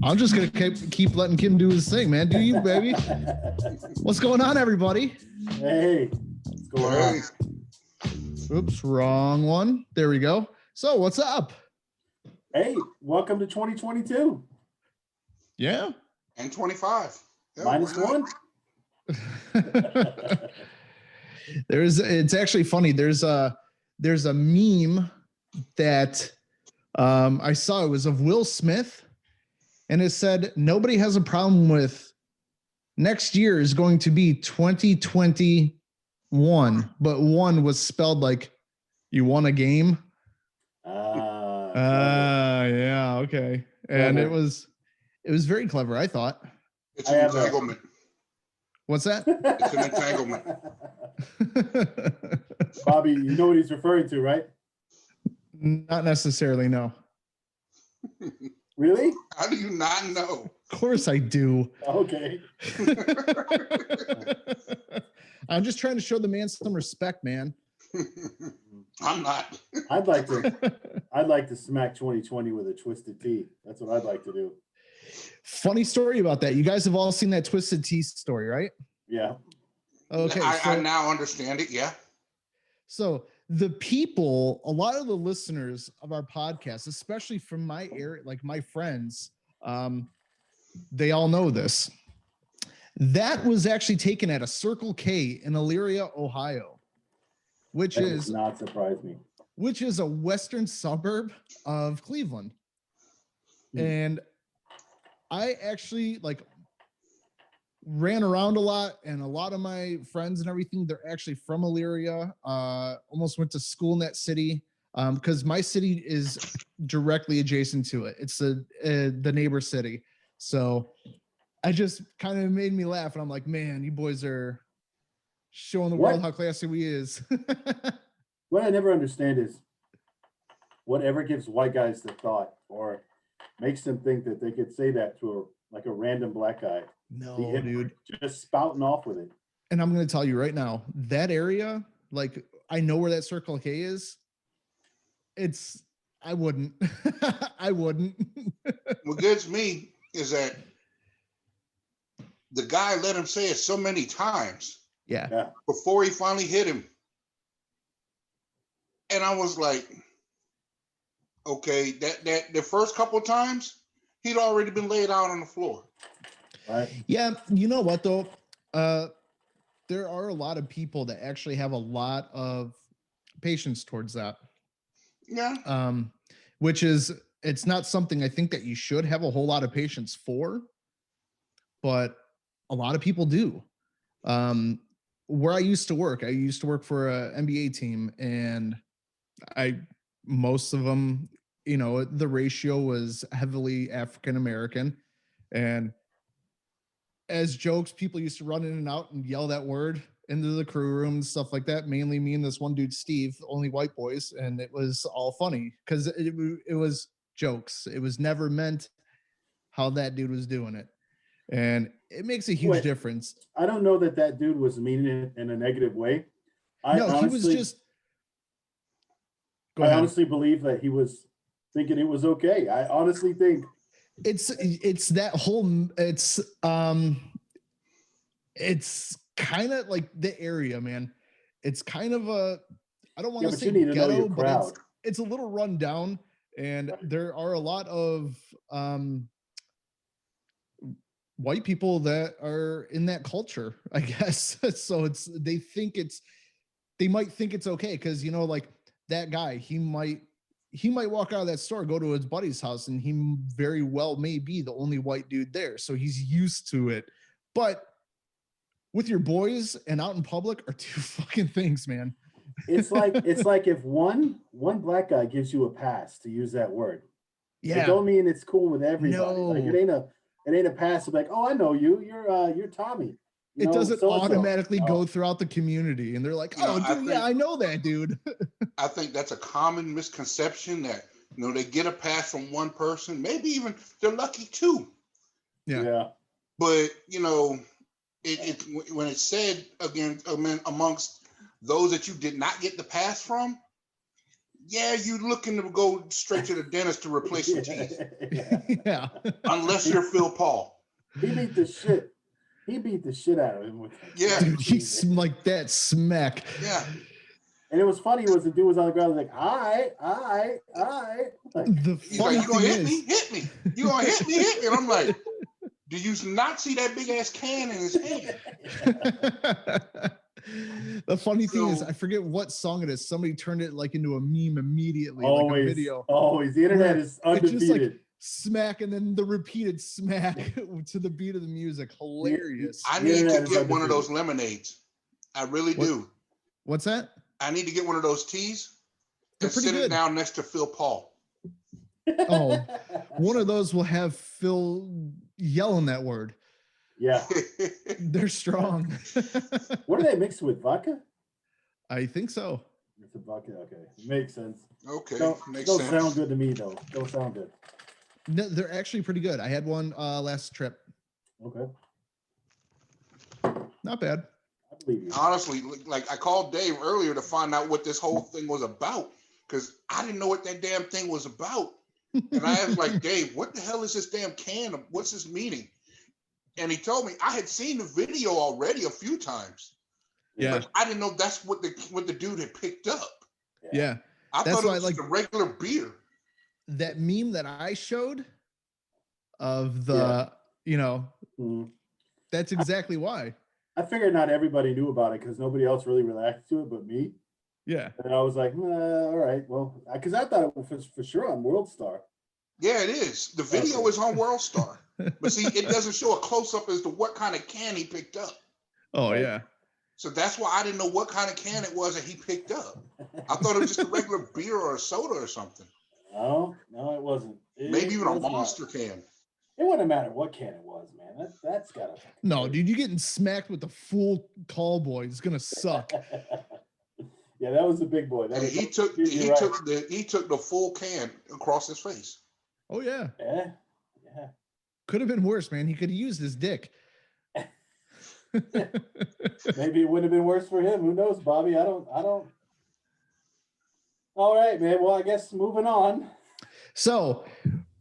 I'm just gonna keep letting Kim do his thing, man. Do you, baby? What's going on, everybody? Hey, what's going on? Oops, wrong one. There we go. So, what's up? Hey, welcome to 2022. Yeah. And 25. Yeah, Minus one. It's actually funny. There's a meme that I saw. It was of Will Smith, and it said nobody has a problem with next year is going to be 2021, but one was spelled like you won a game. Yeah, okay. And it was very clever, I thought. It's an entanglement. What's that? It's an entanglement. Bobby, you know what he's referring to, right? Not necessarily, no. Really? How do you not know? Of course I do. Okay. I'm just trying to show the man some respect, man. I'm not. I'd like to smack 2020 with a twisted T. That's what I'd like to do. Funny story about that. You guys have all seen that Twisted Tea story, right? Yeah. Okay. I now understand it. Yeah. So the people, a lot of the listeners of our podcast, especially from my area, like my friends, they all know this. That was actually taken at a Circle K in Elyria, Ohio, which That is does not surprise me. Which is a western suburb of Cleveland. And I actually ran around a lot, and a lot of my friends and everything, they're actually from Elyria. Almost went to school in that city because my city is directly adjacent to it. It's the neighbor city. So I just kind of made me laugh, and I'm like, man, you boys are showing the world how classy we is. What I never understand is whatever gives white guys the thought or makes them think that they could say that to a random black guy. No, dude. Just spouting off with it. And I'm going to tell you right now, that area, I know where that Circle K is. I wouldn't. I wouldn't. What gets me is that the guy let him say it so many times. Yeah. Before he finally hit him. And I was like, okay, that the first couple of times, he'd already been laid out on the floor. Right. Yeah, you know what though? There are a lot of people that actually have a lot of patience towards that. Yeah. Which is, it's not something I think that you should have a whole lot of patience for, but a lot of people do. Where I used to work for an NBA team, and most of them, the ratio was heavily African American, and as jokes, people used to run in and out and yell that word into the crew room and stuff like that. Mainly me and this one dude, Steve, only white boys. And it was all funny because it was jokes. It was never meant how that dude was doing it. And it makes a huge difference. I don't know that dude was meaning it in a negative way. He was just. I honestly believe that he was thinking it was okay. I honestly think. It's that whole, it's kind of like the area, man. It's kind of I don't want to say ghetto, but it's a little run down, and there are a lot of white people that are in that culture, I guess. So they might think it's okay because that guy, he might walk out of that store, go to his buddy's house, and he very well may be the only white dude there. So he's used to it. But with your boys and out in public are two fucking things, man. It's like if one black guy gives you a pass to use that word. Yeah. It don't mean it's cool with everybody. No. It ain't a pass of oh, I know you. You're Tommy. It doesn't automatically go throughout the community, and they're like, I know that dude. I think that's a common misconception that they get a pass from one person, maybe even they're lucky too. Yeah. But it when it's said again amongst those that you did not get the pass from, yeah, you looking to go straight to the dentist to replace your teeth. Yeah. Unless you're Phil Paul. He beat the shit. He beat the shit out of him with that. Yeah. Dude, he's like that smack. Yeah. And it was funny was the dude was on the ground like, I. Like, The He's funny like, you gonna thing hit me? is, Hit me. You gonna hit me? Hit me. And I'm like, do you not see that big ass can in his hand? the funny thing is, So- I forget what song it is. Somebody turned it like into a meme immediately, like a always, video. always. The internet Where is it's just like undefeated. smack and then the repeated smack to the beat of the music. Hilarious. I The need to internet is get one of undefeated. those lemonades. I really What? do. What's that? I need to get one of those teas They're and pretty sit it good. down next to Phil Paul. Oh, one of those will have Phil yelling that word. Yeah. They're strong. What are they mixed with? Vodka? I think so. It's a vodka. Okay. Makes sense. Okay, makes Don't sense. sound good to me, though. Don't sound good. No, they're actually pretty good. I had one last trip. Okay. Not bad. I believe you. Honestly, like I called Dave earlier to find out what this whole thing was about because I didn't know what that damn thing was about. And I asked like, Dave, what the hell is this damn can? What's this meaning? And he told me I had seen the video already a few times. Yeah. But I didn't know that's what the dude had picked up. Yeah. I That's thought it why, was like, just a regular beer. That meme that I showed of the, Yeah. you know, Mhm. that's exactly why. I figured not everybody knew about it because nobody else really reacted to it but me. Yeah. And I was like, all right, well, because I thought it was for sure on World Star. Yeah, it is. The video Okay. is on World Star. But see, it doesn't show a close-up as to what kind of can he picked up. Oh, Right. yeah. So that's why I didn't know what kind of can it was that he picked up. I thought it was just a regular beer or a soda or something. No, it wasn't. Maybe even a was not. monster can. It wouldn't matter what can it was, man. That's gotta. No, dude, you getting smacked with the full call boy. It's going to suck. Yeah, that was a big boy. That And was, he took the full can across his face. Oh, yeah. Yeah. Could have been worse, man. He could have used his dick. Maybe it would have been worse for him. Who knows, Bobby? I don't. All right, man. Well, I guess moving on. So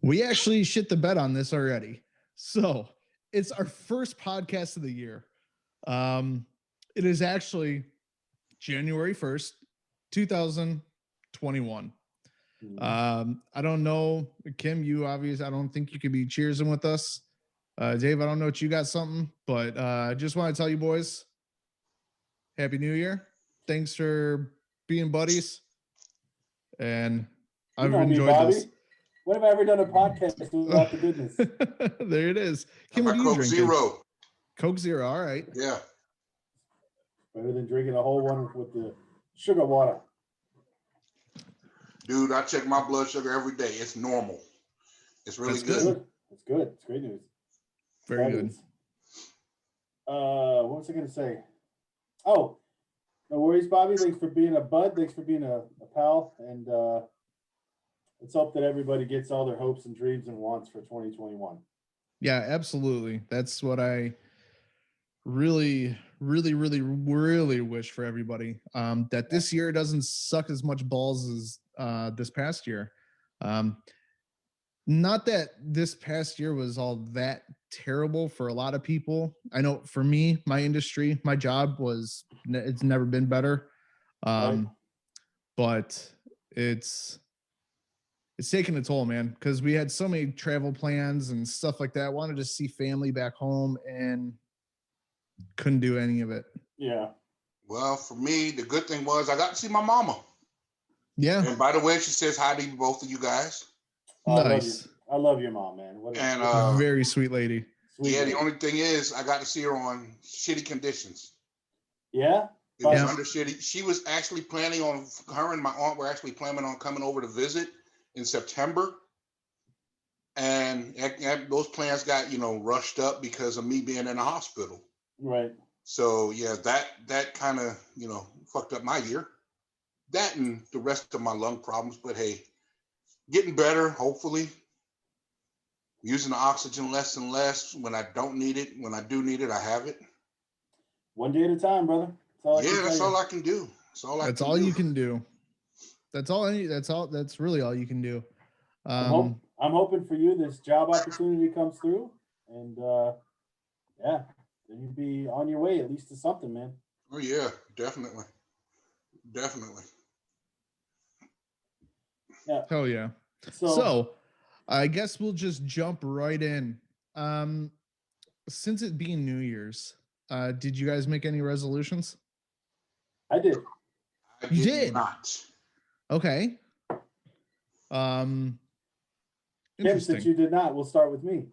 we actually shit the bed on this already. So it's our first podcast of the year. It is actually January 1st, 2021. I don't know, Kim, you obviously, I don't think you could be cheersing with us. Dave, I don't know if you got something, but I just want to tell you boys, Happy New Year. Thanks for being buddies. And You I've know me, enjoyed Bobby. this. When have I ever done a podcast without the goodness? There it is. Kim, My what are you Coke drinking? Zero. Coke Zero. All right. Yeah. Better than drinking a whole one with the sugar water. Dude, I check my blood sugar every day. It's normal. It's really That's good. good. It's good. It's great news. Very That good. is. What was I going to say? Oh, no worries, Bobby. Thanks for being a bud. Thanks for being a pal. And let's hope that everybody gets all their hopes and dreams and wants for 2021. Yeah, absolutely. That's what I really wish for everybody. That this year doesn't suck as much balls as this past year. Not that this past year was all that terrible for a lot of people. I know for me, my industry, my job it's never been better. Right. But it's taking a toll, man, because we had so many travel plans and stuff like that. Wanted to see family back home and couldn't do any of it. Yeah. Well, for me, the good thing was I got to see my mama. Yeah. And by the way, she says hi to both of you guys. Oh, Nice. I love your mom, man. What a And Very sweet lady. sweet yeah, the lady. only thing is I got to see her on shitty conditions. Yeah. It was Yeah. under shitty. She was actually planning on, her and my aunt were actually planning on coming over to visit in September. And those plans got, rushed up because of me being in the hospital. Right. So yeah, that kind of, fucked up my year. That and the rest of my lung problems, but hey, getting better, hopefully. Using the oxygen less and less when I don't need it. When I do need it, I have it. One day at a time, brother. That's all I can Yeah, that's tell all you. I can do. That's all That's all you can do. That's all. That's really all you can do. I'm hoping for you this job opportunity comes through, and yeah, then you'd be on your way at least to something, man. Oh yeah, definitely. Yeah. Hell yeah. So I guess we'll just jump right in. Since it being New Year's, did you guys make any resolutions? I did. You did not. Okay. Kim, Interesting. since you did not, we'll start with me.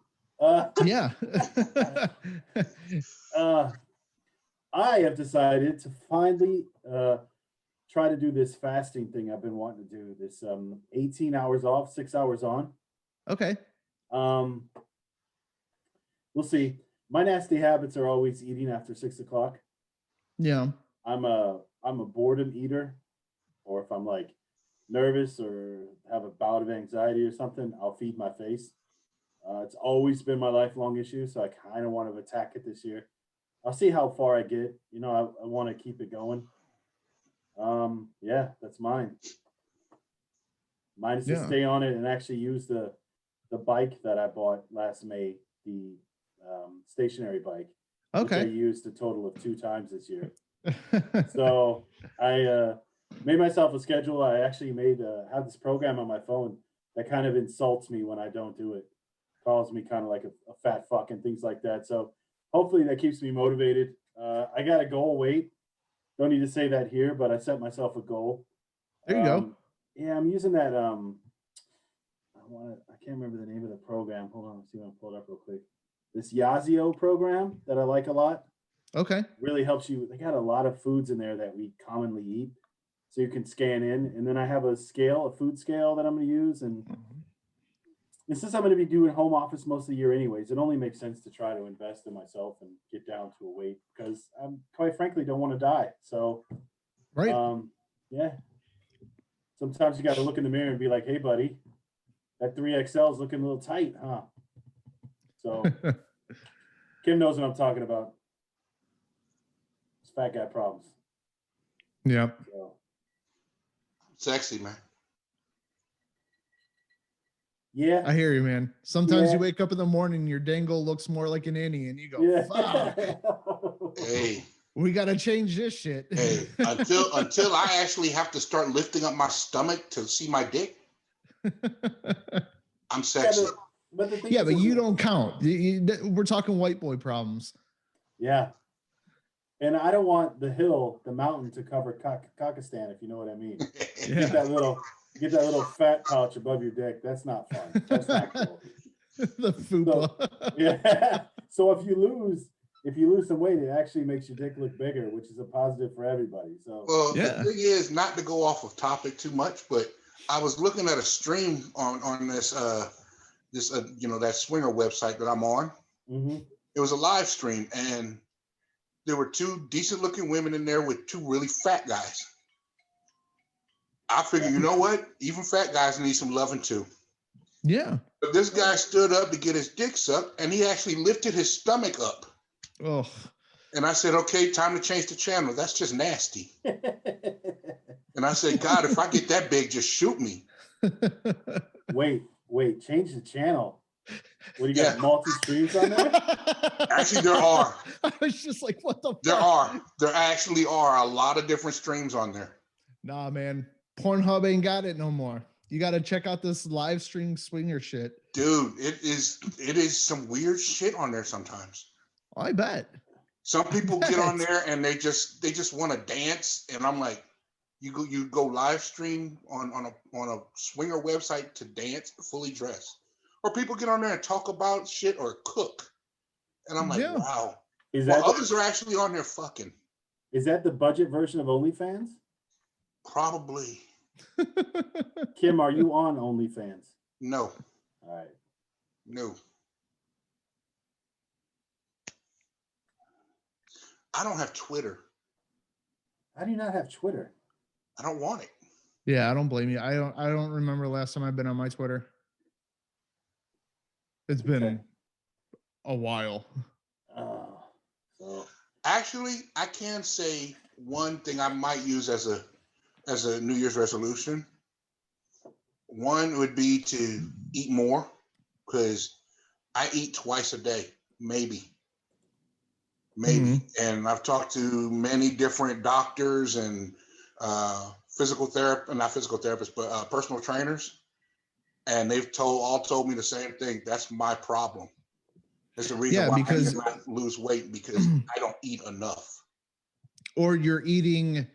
Yeah. I have decided to finally try to do this fasting thing I've been wanting to do. This 18 hours off, 6 hours on. Okay. We'll see. My nasty habits are always eating after 6 o'clock. Yeah. I'm a boredom eater, or if I'm like nervous or have a bout of anxiety or something, I'll feed my face. It's always been my lifelong issue, so I kind of want to attack it this year. I'll see how far I get. You know, I want to keep it going. Yeah, that's mine. Mine is to stay on it and actually use the bike that I bought last May, the stationary bike. Okay. Which I used a total of 2 times this year. So I made myself a schedule. I actually have this program on my phone that kind of insults me when I don't do it. Calls me kind of like a fat fuck and things like that. So hopefully that keeps me motivated. I got a goal weight. Don't need to say that here, but I set myself a goal. There you go. Yeah, I'm using that. I can't remember the name of the program. Hold on, let's see if I can pull it up real quick. This Yazio program that I like a lot. Okay. Really helps you. They got a lot of foods in there that we commonly eat, so you can scan in. And then I have a food scale that I'm going to use. And this is I'm going to be doing home office most of the year anyways. It only makes sense to try to invest in myself and get down to a weight because I quite frankly don't want to die. So, right. Yeah. Sometimes you got to look in the mirror and be like, "Hey, buddy, that 3XL is looking a little tight, huh?" So, Kim knows what I'm talking about. It's fat guy problems. Yeah. So. Sexy, man. Yeah. I hear you, man. Sometimes you wake up in the morning, your dangle looks more like an innie, and you go, "Fuck." Hey. We got to change this shit. Hey, until I actually have to start lifting up my stomach to see my dick, I'm sexy. But you don't count. We're talking white boy problems. Yeah. And I don't want the mountain to cover Kakistan, if you know what I mean. Yeah. Get that little fat pouch above your dick. That's not fun. That's not cool. The fupa. So, yeah. So if you lose some weight, it actually makes your dick look bigger, which is a positive for everybody. So the thing is, not to go off of topic too much, but I was looking at a stream on this that swinger website that I'm on. Mm-hmm. It was a live stream, and there were 2 decent looking women in there with 2 really fat guys. I figured, you know what? Even fat guys need some loving too. Yeah. But this guy stood up to get his dick sucked, and he actually lifted his stomach up. Oh. And I said, okay, time to change the channel. That's just nasty. And I said, God, if I get that big, just shoot me. Wait, change the channel. What do you got? Multi-streams on there? Actually, there are. I was just like, what the There fuck? are. There actually are a lot of different streams on there. Nah, man. Pornhub ain't got it no more. You got to check out this live stream swinger shit. Dude, it is some weird shit on there sometimes. I bet. Some people get on there and they just want to dance, and I'm like, you go live stream on a swinger website to dance fully dressed, or people get on there and talk about shit or cook, and I'm like, wow. Others are actually on there fucking. Is that the budget version of OnlyFans? Probably. Kim, are you on OnlyFans? No. All right. No. I don't have Twitter. How do you not have Twitter? I don't want it. Yeah, I don't blame you. I don't remember last time I've been on my Twitter. It's been a while. So actually, I can say one thing I might use as as a New Year's resolution. One would be to eat more, because I eat twice a day, maybe. And I've talked to many different doctors and personal trainers, and they've all told me the same thing. That's my problem. That's the reason why I cannot lose weight, because I don't eat enough. Or you're eating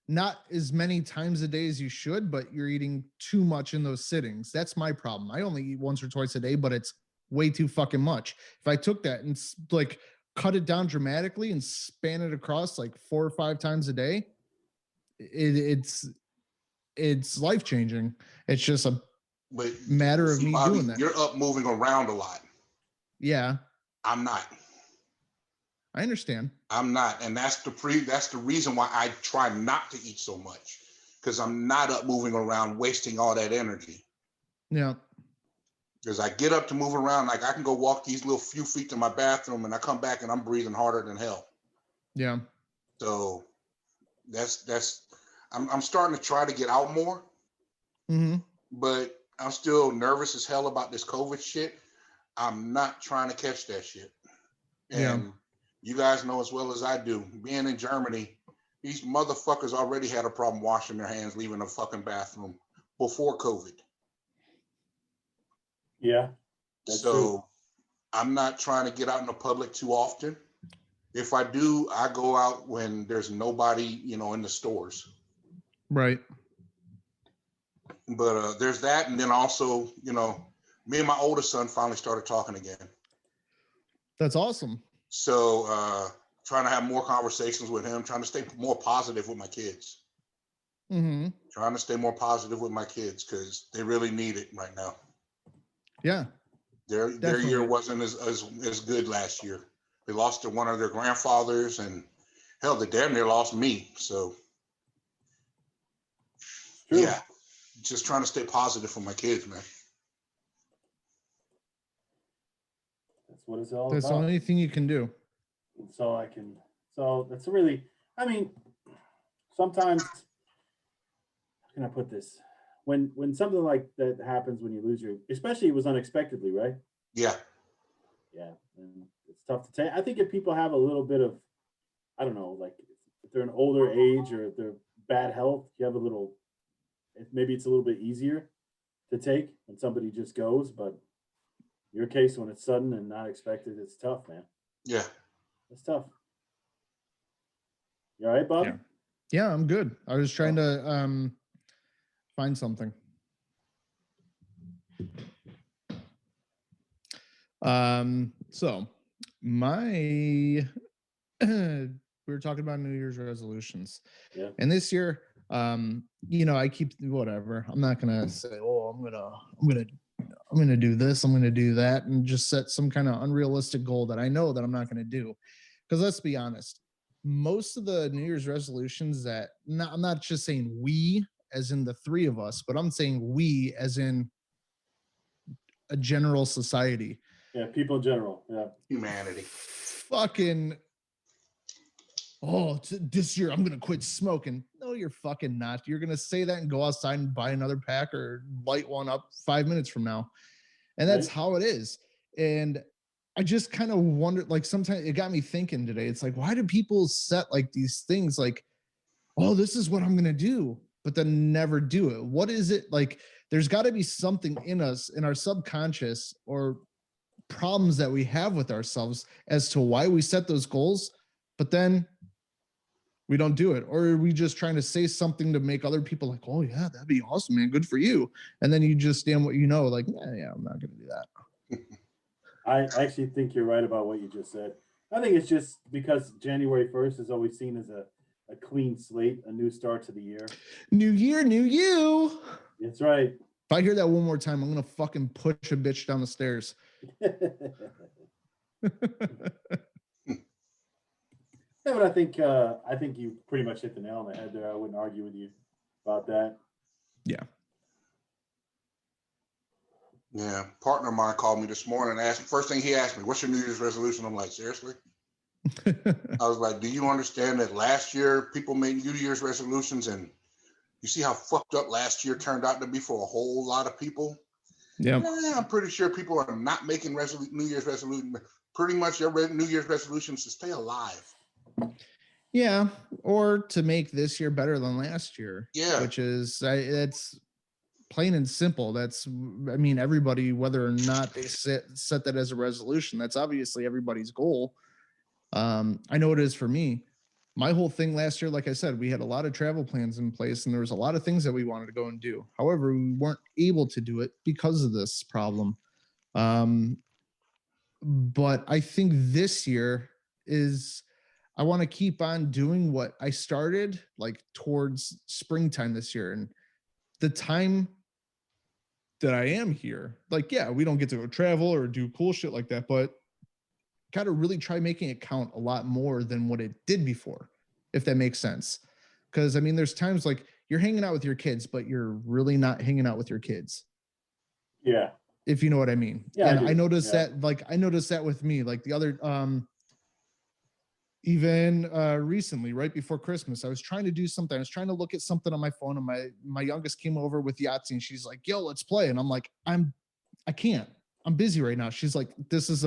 not as many times a day as you should, but you're eating too much in those sittings. That's my problem. I only eat once or twice a day, but it's way too fucking much. If I took that and like cut it down dramatically and span it across like 4 or 5 times a day, it's life-changing. It's just a matter of me doing that. You're up moving around a lot. Yeah. I'm not. I understand. I'm not. And that's the reason why I try not to eat so much, because I'm not up moving around, wasting all that energy. Yeah. Because I get up to move around, like I can go walk these little few feet to my bathroom, and I come back and I'm breathing harder than hell. Yeah. So I'm starting to try to get out more, but I'm still nervous as hell about this COVID shit. I'm not trying to catch that shit. And you guys know as well as I do, being in Germany, these motherfuckers already had a problem washing their hands, leaving the fucking bathroom before COVID. Yeah. So true. I'm not trying to get out in the public too often. If I do, I go out when there's nobody, in the stores. Right. But there's that. And then also, me and my oldest son finally started talking again. That's awesome. So trying to have more conversations with him, trying to stay more positive with my kids. Trying to stay more positive with my kids, because they really need it right now. Yeah. Their year wasn't as good last year. They lost to one of their grandfathers, and hell, they damn near lost me. So yeah, just trying to stay positive for my kids, man. That's what it's all about. That's the only thing you can do. So that's really, sometimes, how can I put this? When something like that happens, when you lose especially it was unexpectedly, right? Yeah. Yeah. And it's tough to take. I think if people have a little bit of, I don't know, like if they're an older age or if they're bad health, you have maybe it's a little bit easier to take when somebody just goes, but your case, when it's sudden and not expected, it's tough, man. Yeah. It's tough. You all right, Bobby? Yeah, I'm good. I was trying to find something. So we were talking about New Year's resolutions. Yeah. And this year, I keep whatever. I'm not gonna say, oh, I'm gonna do this, I'm gonna do that, and just set some kind of unrealistic goal that I know that I'm not gonna do. Because let's be honest, most of the New Year's resolutions that I'm not just saying we as in the three of us, but I'm saying we as in a general society. Yeah, people in general. Yeah. Humanity. Fucking, this year I'm going to quit smoking. No, you're fucking not. You're going to say that and go outside and buy another pack or light one up 5 minutes from now. And that's how it is. And I just kind of wondered, like, sometimes it got me thinking today. It's like, why do people set like these things like, oh, this is what I'm going to do, but then never do it? What is it like? There's got to be something in us, in our subconscious, or problems that we have with ourselves as to why we set those goals, but then we don't do it. Or are we just trying to say something to make other people like, oh yeah, that'd be awesome, man, good for you. And then you just stand what you know, like, yeah, I'm not going to do that. I actually think you're right about what you just said. I think it's just because January 1st is always seen as a clean slate, a new start to the year. New year, new you. That's right. If I hear that one more time, I'm going to fucking push a bitch down the stairs. Yeah, but I think you pretty much hit the nail on the head there. I wouldn't argue with you about that. Yeah. Yeah. Partner of mine called me this morning and first thing he asked me, what's your New Year's resolution? I'm like, seriously? I was like, do you understand that last year people made New Year's resolutions and You see how fucked up last year turned out to be for a whole lot of people? Yeah. I'm pretty sure people are not making New Year's resolution. Pretty much their New Year's resolutions to stay alive. Yeah, or to make this year better than last year. Yeah. Which is, it's plain and simple. That's, I mean, everybody, whether or not they set that as a resolution, that's obviously everybody's goal. I know it is for me. My whole thing last year, like I said, we had a lot of travel plans in place and there was a lot of things that we wanted to go and do. However, we weren't able to do it because of this problem. But I think this year is, I want to keep on doing what I started like towards springtime this year. And the time that I am here, like, yeah, we don't get to go travel or do cool shit like that, but gotta really try making it count a lot more than what it did before, if that makes sense. Because I mean, there's times like you're hanging out with your kids, but you're really not hanging out with your kids. Yeah. If you know what I mean. Yeah, And I noticed that with me, like the other, even recently, right before Christmas, I was trying to do something. I was trying to look at something on my phone, and my youngest came over with Yahtzee, and she's like, "Yo, let's play." And I'm like, I can't. I'm busy right now. She's like, "This is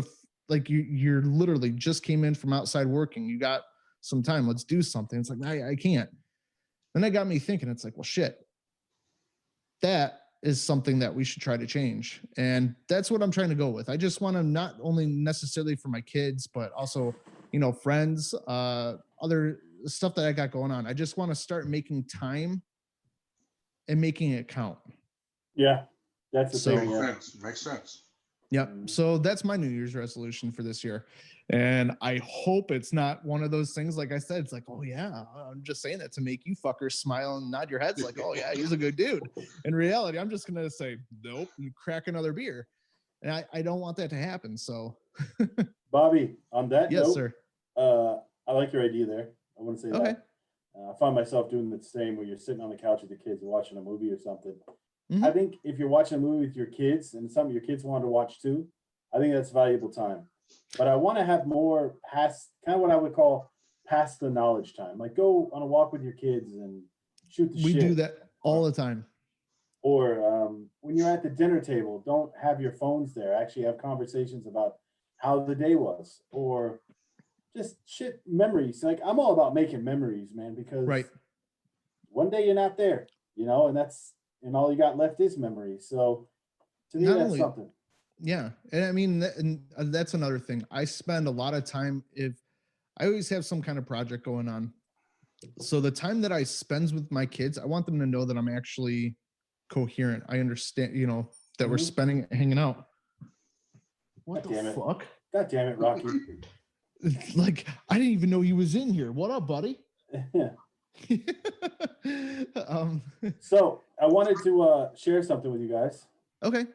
you're literally just came in from outside working. You got some time. Let's do something." It's like, I can't. Then that got me thinking. It's like, well, shit. That is something that we should try to change, and that's what I'm trying to go with. I just want to, not only necessarily for my kids, but also, friends, other stuff that I got going on. I just want to start making time and making it count. Yeah, that's the thing. Yeah. Makes sense. Yep. So that's my New Year's resolution for this year. And I hope it's not one of those things, like I said, it's like, oh yeah, I'm just saying that to make you fuckers smile and nod your heads like, oh yeah, he's a good dude. In reality, I'm just going to say, nope, you crack another beer. And I don't want that to happen. So Bobby, on that yes, note, sir. I like your idea there. I want to say Okay. that. I find myself doing the same where you're sitting on the couch with the kids and watching a movie or something. Mhm. I think if you're watching a movie with your kids and some of your kids want to watch too, I think that's valuable time. But I want to have more past, kind of what I would call past the knowledge time. Like go on a walk with your kids and shoot the shit. We do that all the time. Or when you're at the dinner table, don't have your phones there. Actually have conversations about how the day was, or just shit memories. Like I'm all about making memories, man, because Right. one day you're not there, and all you got left is memories. So to me, Not that's only- something. Yeah. And I mean, and that's another thing. I spend a lot of time, if I always have some kind of project going on. So the time that I spend with my kids, I want them to know that I'm actually coherent. I understand, that we're Mhm. spending hanging out. What God damn the it. fuck? God damn it, Rocky. Like, I didn't even know he was in here. What up, buddy? So I wanted to share something with you guys. Okay.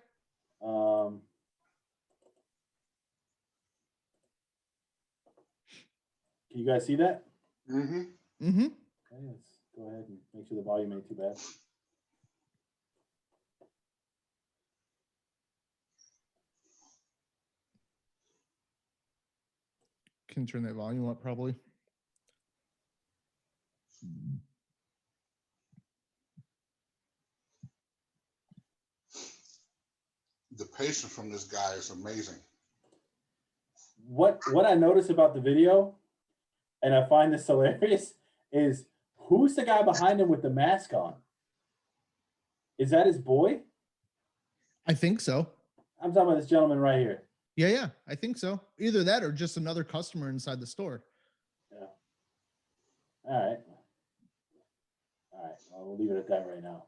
Can you guys see that? Mm-hmm. Mm-hmm. Okay, let's go ahead and make sure the volume ain't too bad. Can turn that volume up probably. The patience from this guy is amazing. What I notice about the video, and I find this hilarious, is who's the guy behind him with the mask on? Is that his boy? I think so. I'm talking about this gentleman right here. Yeah, I think so. Either that or just another customer inside the store. Yeah. All right. Well, we'll leave it at that right now.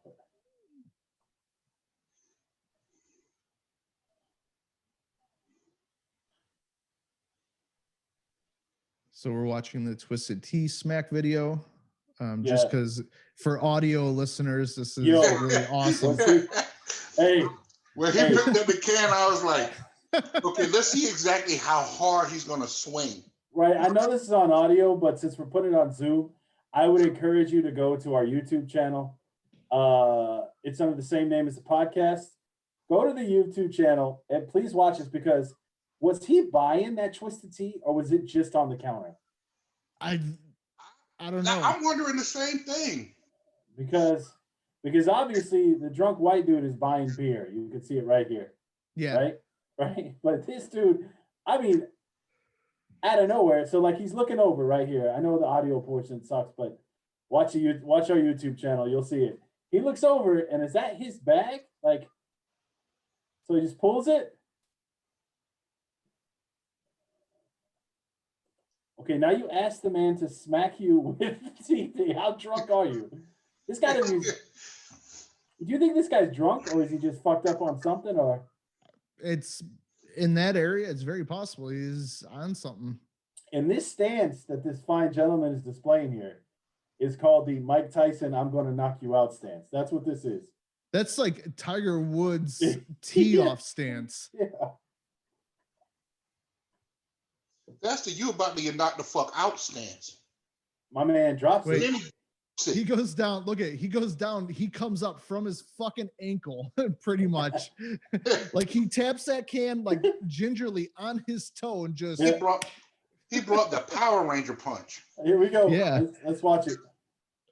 So we're watching the Twisted Tea Smack video. Just because for audio listeners, this is really awesome. Hey. When he picked up the can, I was like, okay, let's see exactly how hard he's going to swing. Right. I know this is on audio, but since we're putting it on Zoom, I would encourage you to go to our YouTube channel. It's under the same name as the podcast. Go to the YouTube channel and please watch this, because was he buying that Twisted Tea or was it just on the counter? I don't know. I'm wondering the same thing. Because Because obviously the drunk white dude is buying beer. You can see it right here. Yeah. Right? Right? But this dude, I mean, out of nowhere. So like he's looking over right here. I know the audio portion sucks, but watch our YouTube channel. You'll see it. He looks over and is that his bag? Like, so he just pulls it. Okay, now you ask the man to smack you with the TV. How drunk are you? This guy doesn't. Do you think this guy's drunk, or is he just fucked up on something? Or it's in that area. It's very possible he's on something. And this stance that this fine gentleman is displaying here is called the Mike Tyson "I'm going to knock you out" stance. That's what this is. That's like Tiger Woods tee off stance. Yeah. That's the "you about to get knocked the fuck out" stance. My man drops Wait. it. He goes down. Look at he goes down. He comes up from his fucking ankle, pretty much. Like he taps that can like gingerly on his toe and just. He brought the Power Ranger punch. Here we go. Yeah. Let's watch it.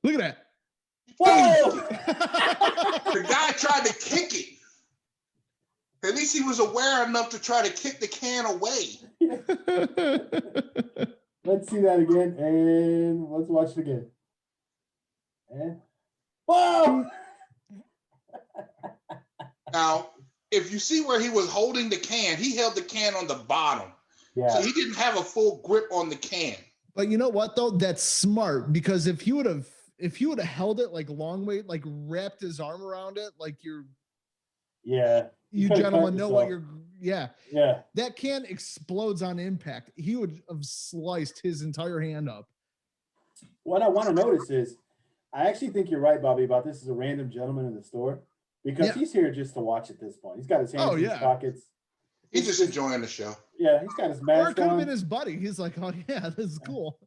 Look at that. Whoa! The guy tried to kick it. At least he was aware enough to try to kick the can away. Let's see that again, and let's watch it again. And whoa! Now, if you see where he was holding the can, he held the can on the bottom. Yeah. So he didn't have a full grip on the can. But you know what though? That's smart because if he would have held it like long way, like wrapped his arm around it, like you gentlemen know what you're. Yeah. That can explodes on impact. He would have sliced his entire hand up. What I want to notice is, I actually think you're right, Bobby, about this is a random gentleman in the store because he's here just to watch at this point. He's got his hands in his pockets. He's just enjoying the show. Yeah, he's got his mask on. Or it could have been his buddy. He's like, oh yeah, this is cool.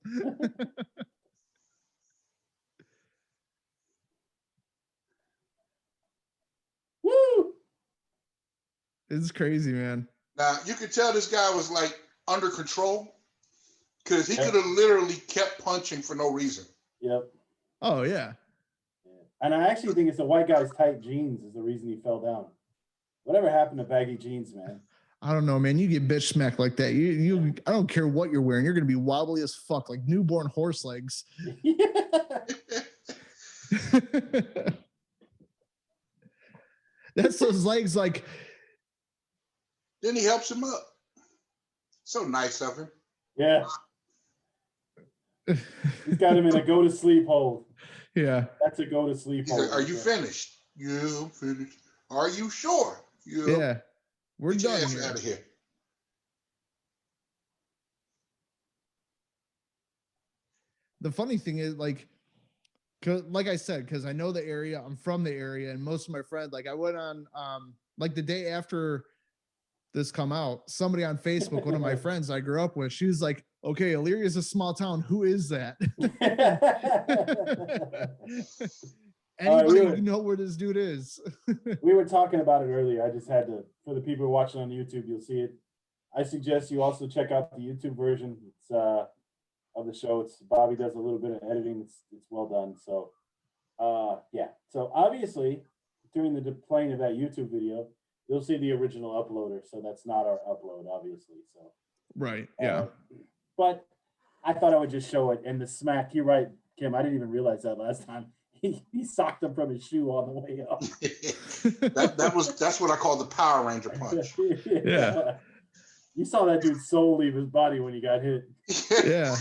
Woo! It's crazy, man. Now you could tell this guy was like under control because he could have literally kept punching for no reason. Yep. Oh yeah. And I actually think it's the white guy's tight jeans is the reason he fell down. Whatever happened to baggy jeans, man? I don't know, man. You get bitch smacked like that. I don't care what you're wearing. You're gonna be wobbly as fuck, like newborn horse legs. That's those legs like. Then he helps him up. So nice of him. Yeah. He's got him in a go to sleep hold. Yeah. That's a go to sleep hold. Like, are you finished? Yeah, I'm finished. Are you sure? Yeah. We're Get done your ass here. out of here. The funny thing is, like I said, because I know the area, I'm from the area, and most of my friends, like I went on, like the day after this come out, somebody on Facebook, one of my friends I grew up with, she was like, okay, Elyria is a small town. Who is that? Anybody know where this dude is? We were talking about it earlier. I just had to, for the people watching on YouTube, you'll see it. I suggest you also check out the YouTube version. It's of the show. It's Bobby does a little bit of editing. It's well done. So yeah. So obviously during the playing of that YouTube video, you'll see the original uploader. So that's not our upload, obviously. So right. Yeah. But I thought I would just show it. And the smack, you're right, Kim. I didn't even realize that last time. He socked him from his shoe on the way up. That's what I call the Power Ranger punch. Yeah. You saw that dude's soul leave his body when he got hit. Yeah.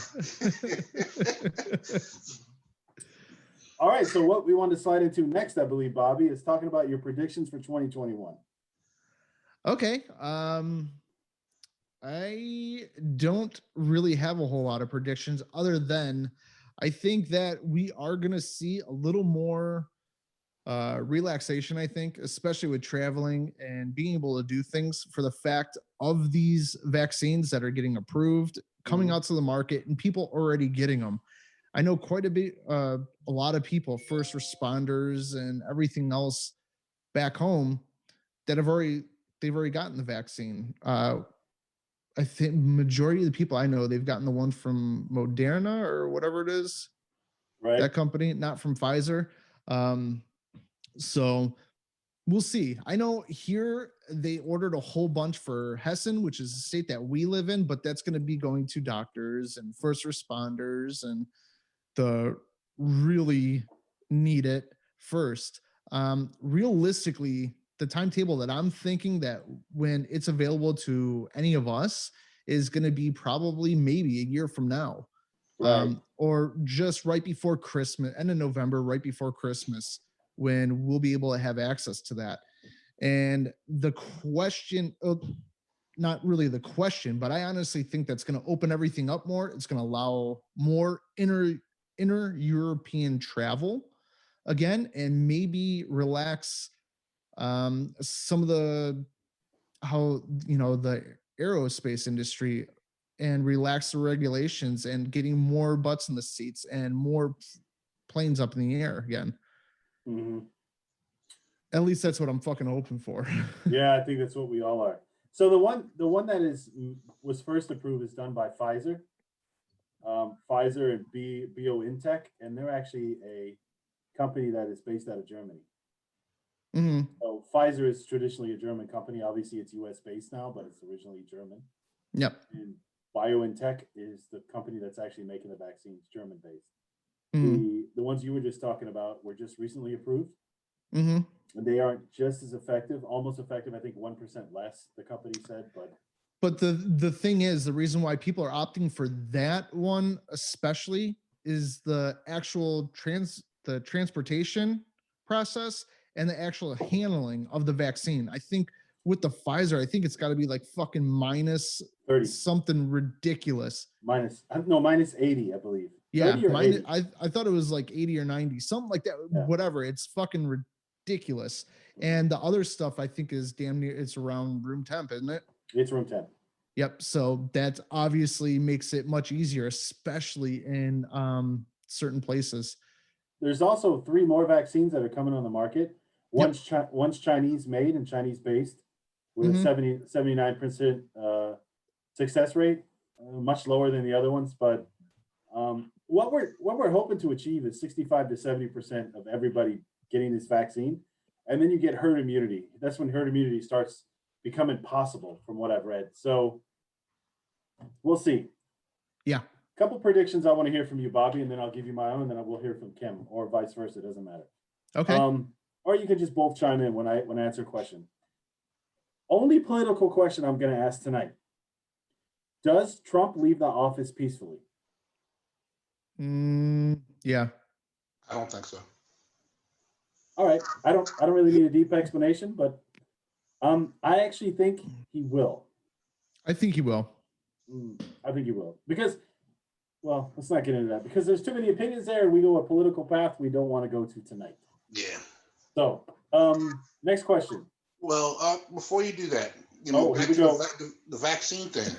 All right. So what we want to slide into next, I believe, Bobby, is talking about your predictions for 2021. Okay. I don't really have a whole lot of predictions other than I think that we are going to see a little more relaxation, I think, especially with traveling and being able to do things for the fact of these vaccines that are getting approved, coming out to the market, and people already getting them. I know quite a bit, a lot of people, first responders and everything else back home that they've already gotten the vaccine. I think majority of the people I know, they've gotten the one from Moderna or whatever it is, right? That company, not from Pfizer. So we'll see. I know here they ordered a whole bunch for Hessen, which is a state that we live in, but that's going to be going to doctors and first responders and the really need it first. Realistically, the timetable that I'm thinking that when it's available to any of us is going to be probably maybe a year from now. Right. Or just right before Christmas, end of November, right before Christmas, when we'll be able to have access to that. And the question, not really the question, but I honestly think that's going to open everything up more. It's going to allow more inner European travel again, and maybe relax some of the how the aerospace industry and relax the regulations and getting more butts in the seats and more planes up in the air again. Mm-hmm. At least that's what I'm fucking hoping for. Yeah, I think that's what we all are. So the one that was first approved is done by Pfizer. Pfizer and BioNTech, and they're actually a company that is based out of Germany. Mm-hmm. So Pfizer is traditionally a German company. Obviously, it's U.S. based now, but it's originally German. Yep. And BioNTech is the company that's actually making the vaccines, German based. Mm-hmm. The ones you were just talking about were just recently approved. Mm-hmm. And they aren't just as effective, almost effective. I think 1% less, the company said, But the thing is, the reason why people are opting for that one especially is the actual transportation process and the actual handling of the vaccine. I think with the Pfizer, I think it's got to be like fucking minus 30. something ridiculous. Minus 80, I believe. Yeah, 30 or 80. I thought it was like 80 or 90, something like that. Yeah. Whatever. It's fucking ridiculous. And the other stuff I think is damn near, it's around room temp, isn't it? It's room temp. Yep. So that obviously makes it much easier, especially in certain places. There's also 3 more vaccines that are coming on the market. One's Chinese made and Chinese based with a 79% success rate, much lower than the other ones. But what we're hoping to achieve is 65 to 70% of everybody getting this vaccine, and then you get herd immunity. That's when herd immunity starts becoming possible, from what I've read. So we'll see. Yeah. Couple predictions I want to hear from you, Bobby, and then I'll give you my own, and then I will hear from Kim, or vice versa. It doesn't matter. Okay. Or you could just both chime in when I answer a question. Only political question I'm going to ask tonight. Does Trump leave the office peacefully? Yeah. I don't think so. All right. I don't really need a deep explanation, but I actually think he will. I think he will. I think he will. Because, well, let's not get into that, because there's too many opinions there, and we go a political path we don't want to go to tonight. Yeah. So, next question. Well, before you do that, back to the vaccine thing.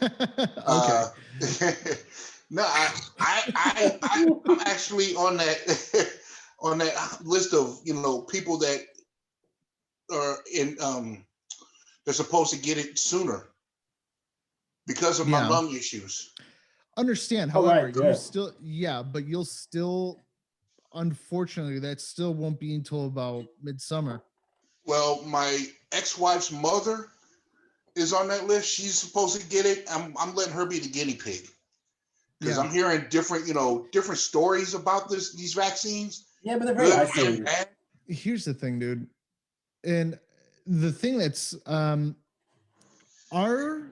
Okay. No, I'm actually on that on that list of people that are in they're supposed to get it sooner because of my lung issues. Understand, however, but you'll still, unfortunately, that still won't be until about midsummer. Well, my ex-wife's mother is on that list. She's supposed to get it. I'm letting her be the guinea pig, because I'm hearing different stories about these vaccines. Yeah, but they're very isolated. Here's the thing, dude. And the thing that's our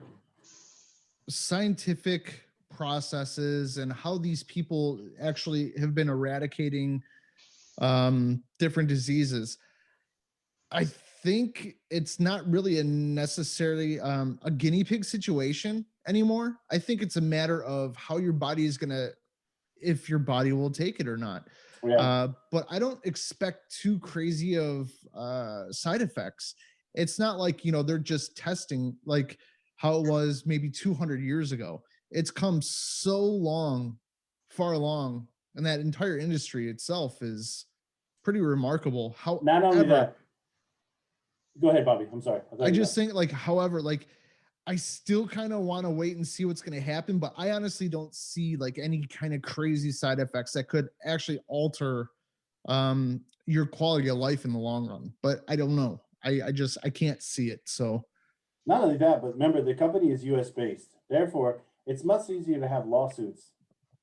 scientific processes and how these people actually have been eradicating different diseases, I think it's not really a necessarily a guinea pig situation anymore. I think it's a matter of how your body is gonna, if your body will take it or not. Yeah. But I don't expect too crazy of side effects. It's not like they're just testing like how it was maybe 200 years ago. It's come so far along, and that entire industry itself is pretty remarkable. How not only that. Go ahead, Bobby. I'm sorry. I just think however, I still kind of want to wait and see what's going to happen, but I honestly don't see any kind of crazy side effects that could actually alter your quality of life in the long run. But I don't know. I can't see it. So Not only that, but remember the company is US based. Therefore, it's much easier to have lawsuits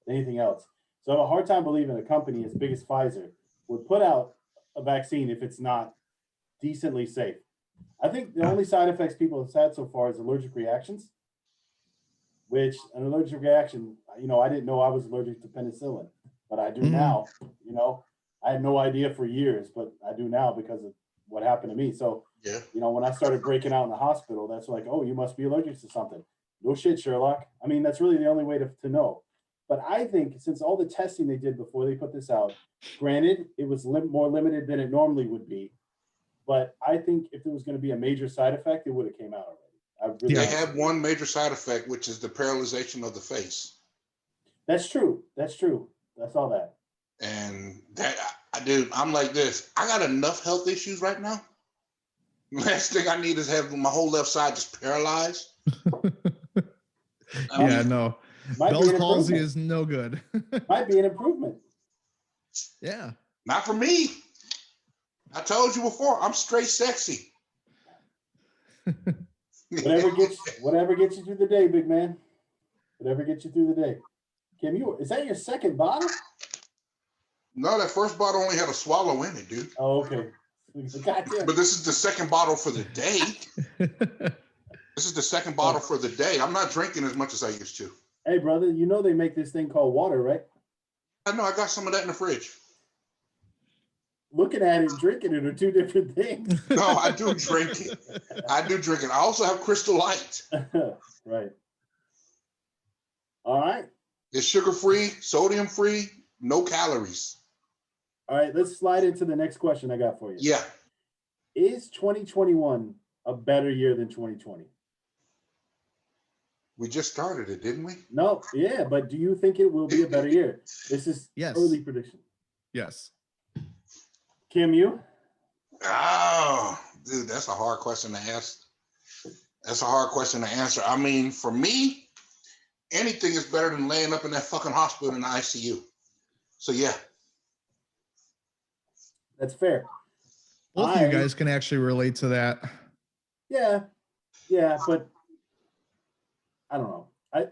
than anything else. So I have a hard time believing a company as big as Pfizer would put out a vaccine if it's not decently safe. I think the only side effects people have had so far is allergic reactions, which an allergic reaction, I didn't know I was allergic to penicillin, but I do now. I had no idea for years, but I do now because of what happened to me. So, Yeah. When I started breaking out in the hospital, that's like, oh, you must be allergic to something. No shit, Sherlock. I mean, that's really the only way to know. But I think since all the testing they did before they put this out, granted, it was more limited than it normally would be. But I think if there was going to be a major side effect, it would have came out already. They have one major side effect, which is the paralyzation of the face. That's true. I saw that. And that, dude, I'm like this. I got enough health issues right now. Last thing I need is have my whole left side just paralyzed. No. Bell's palsy is no good. Might be an improvement. Yeah. Not for me. I told you before, I'm straight sexy. Whatever gets you through the day, big man. Whatever gets you through the day. Kim, is that your second bottle? No, that first bottle only had a swallow in it, dude. Oh, okay. Goddamn. But this is the second bottle for the day. This is the second bottle for the day. I'm not drinking as much as I used to. Hey, brother, they make this thing called water, right? I know. I got some of that in the fridge. Looking at it and drinking it are two different things. No, I do drink it. I also have Crystal Light. Right. All right. It's sugar-free, sodium-free, no calories. All right, let's slide into the next question I got for you. Yeah. Is 2021 a better year than 2020? We just started it, didn't we? No, yeah, but do you think it will be a better year? This is early prediction. Yes. Kim, you? Oh, dude, that's a hard question to ask. That's a hard question to answer. I mean, for me, anything is better than laying up in that fucking hospital in the ICU. So, yeah. That's fair. Both of you guys can actually relate to that. Yeah, but I don't know. I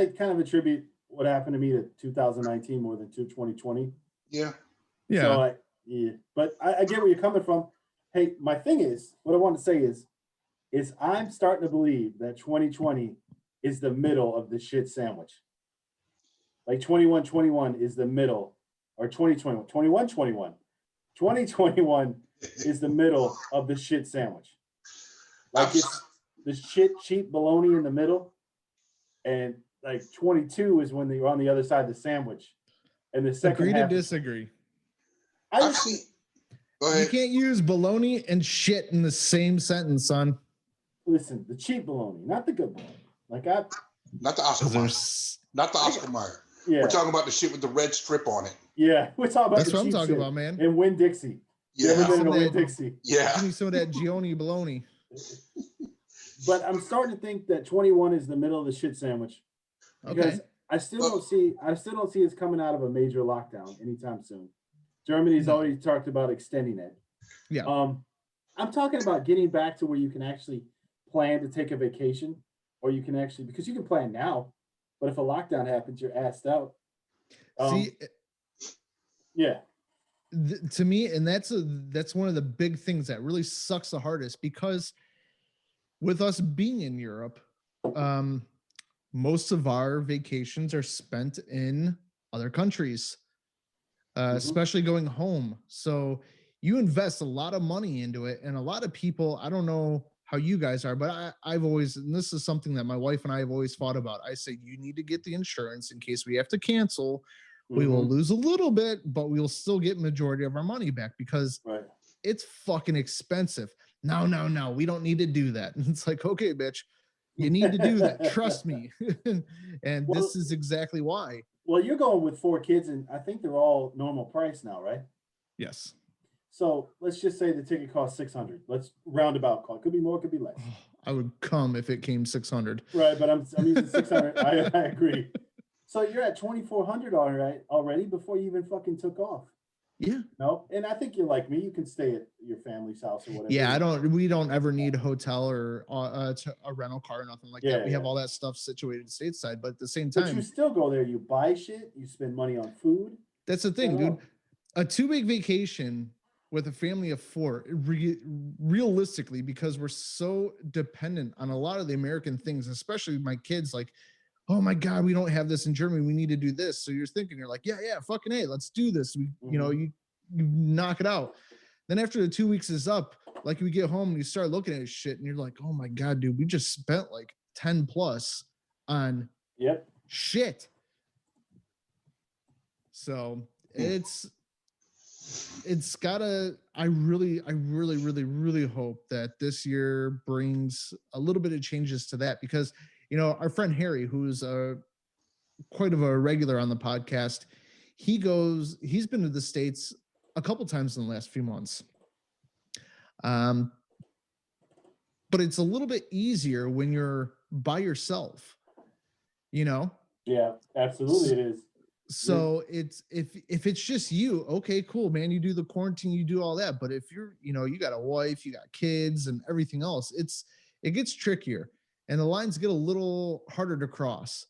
kind of attribute what happened to me to 2019 more than to 2020. Yeah. So but I get where you're coming from. Hey, my thing is, what I want to say is I'm starting to believe that 2020 is the middle of the shit sandwich. Like 21 is the middle, or 2021, 2021 is the middle of the shit sandwich. Like it's the shit cheap bologna in the middle, and like 22 is when they're on the other side of the sandwich. And the second Agree half, to disagree. I've seen. Go ahead. You can't use bologna and shit in the same sentence, son. Listen, the cheap bologna, not the good bologna. Not the Oscar Mayer. Not the Oscar Mayer. Yeah. We're talking about the shit with the red strip on it. Yeah, we're talking about that's what I'm talking about, man. And Winn-Dixie. Yeah. You ever been to Winn-Dixie? Yeah. Give me some of that Gioni bologna. But I'm starting to think that 21 is the middle of the shit sandwich. Because I still don't see us coming out of a major lockdown anytime soon. Germany's already talked about extending it. Yeah. I'm talking about getting back to where you can actually plan to take a vacation, or you can actually, because you can plan now, but if a lockdown happens, you're assed out. To me, and that's one of the big things that really sucks the hardest, because with us being in Europe, most of our vacations are spent in other countries, especially going home. So you invest a lot of money into it, and a lot of people, I don't know how you guys are, but I've always, and this is something that my wife and I have always fought about. I say, you need to get the insurance in case we have to cancel. We will lose a little bit, but we'll still get majority of our money back, because it's fucking expensive. No, we don't need to do that. And it's like, okay, bitch, you need to do that. Trust me. And this is exactly why. Well, you're going with 4 kids, and I think they're all normal price now, right? Yes. So let's just say the ticket costs $600. Let's roundabout call. It could be more, it could be less. I would come if it came $600. Right, but I'm using $600. I agree. So you're at $2,400 already before you even fucking took off. Yeah. No, and I think you're like me. You can stay at your family's house or whatever. Yeah, we don't ever need a hotel or a rental car or nothing like that. We have Yeah. all that stuff situated stateside, but at the same But you time, still go there. You buy shit. You spend money on food. that's the I thing, don't dude. know. A 2-week vacation with a family of 4, realistically, because we're so dependent on a lot of the American things, especially my kids, like, oh my God, we don't have this in Germany. We need to do this. So you're thinking, you're like, yeah, fucking A, let's do this. You knock it out. Then after the 2 weeks is up, like we get home and you start looking at shit and you're like, oh my God, dude, we just spent like 10 plus on shit. So it's gotta, I really hope that this year brings a little bit of changes to that, because, our friend Harry, who's quite of a regular on the podcast, he's been to the States a couple times in the last few months. But it's a little bit easier when you're by yourself, Yeah, absolutely, it is. So it's if it's just you, okay, cool, man. You do the quarantine, you do all that. But if you're, you got a wife, you got kids, and everything else, it gets trickier, and the lines get a little harder to cross.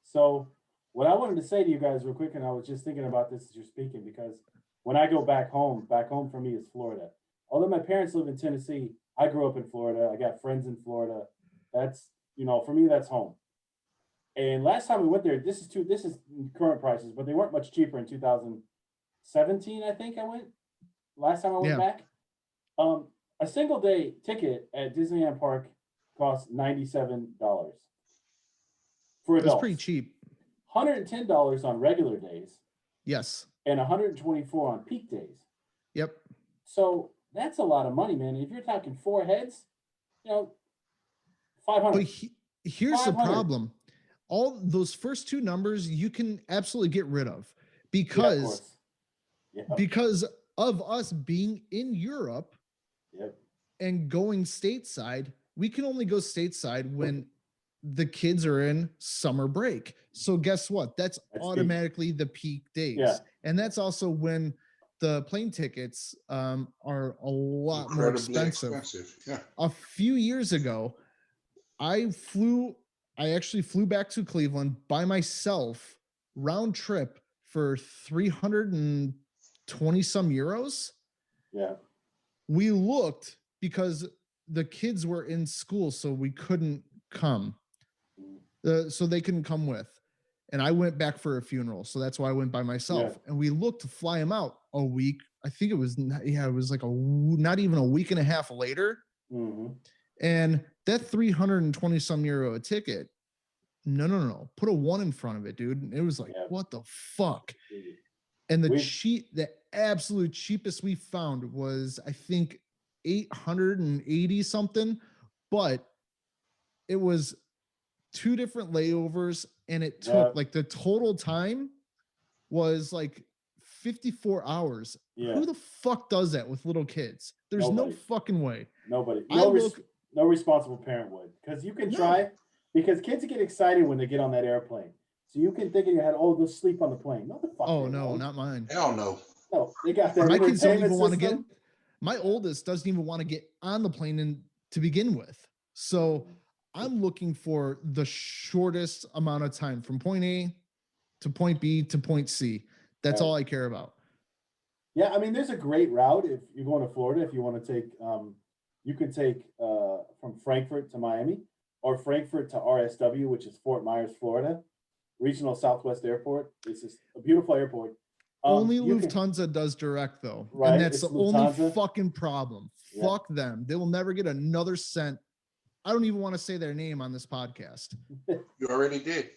So what I wanted to say to you guys real quick, and I was just thinking about this as you're speaking, because when I go back home for me is Florida. Although my parents live in Tennessee, I grew up in Florida. I got friends in Florida. That's, for me, that's home. And last time we went there, this is current prices, but they weren't much cheaper in 2017, I think I went. Last time I went back. A single day ticket at Disneyland Park costs $97 for adults. That's pretty cheap. $110 on regular days. Yes. And $124 on peak days. Yep. So that's a lot of money, man. If you're talking 4 heads, $500. But here's the problem. All those first 2 numbers you can absolutely get rid of, because of us being in Europe and going stateside. We can only go stateside when the kids are in summer break. So guess what? That's automatically the peak days. Yeah. And that's also when the plane tickets are a lot more expensive. Yeah. A few years ago, I actually flew back to Cleveland by myself, round trip, for 320 some euros. Yeah. We looked because the kids were in school, so we couldn't come. So they couldn't come with. And I went back for a funeral. So that's why I went by myself. And we looked to fly him out a week. I think it was like not even a week and a half later. Mm-hmm. And that 320 some euro a ticket. No. Put a 1 in front of it, dude. And it was like, what the fuck? And the absolute cheapest we found was, I think, 880 something, but it was 2 different layovers, and it took like the total time was like 54 hours. Yeah. Who the fuck does that with little kids? There's no fucking way. Nobody. No responsible parent would, because you can try, because kids get excited when they get on that airplane. So you can think in your head, oh, they'll sleep on the plane. No, the fuck. Oh, no, not mine. Hell no. No, they got that. My kids don't even want to get. My oldest doesn't even want to get on the plane to begin with. So I'm looking for the shortest amount of time from point A to point B to point C. That's all I care about. Yeah, I mean, there's a great route if you're going to Florida. If you want to take, you could take from Frankfurt to Miami, or Frankfurt to RSW, which is Fort Myers, Florida, Regional Southwest Airport. It's just a beautiful airport. Only Lufthansa does direct, though. Right, and that's the only Lufthansa. Fucking problem. Yeah. Fuck them. They will never get another cent. I don't even want to say their name on this podcast. You already did.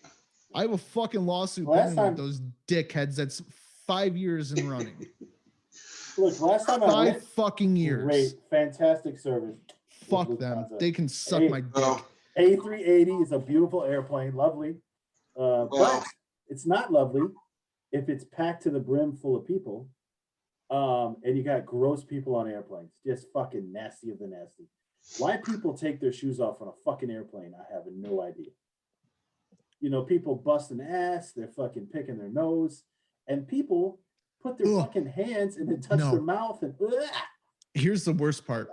I have a fucking lawsuit Last time- with those dickheads that's 5 years in running. Look, last time I went, 5 fucking years. great, fantastic service. Fuck with them. Lufthansa. They can suck Hey, my dick. Well, A380 is a beautiful airplane, lovely. But it's not lovely if it's packed to the brim full of people. And you got gross people on airplanes. Just fucking nasty of the nasty. Why people take their shoes off on a fucking airplane, I have no idea. People busting ass, they're fucking picking their nose, and people put their fucking hands and then touch their mouth and. Here's the worst part.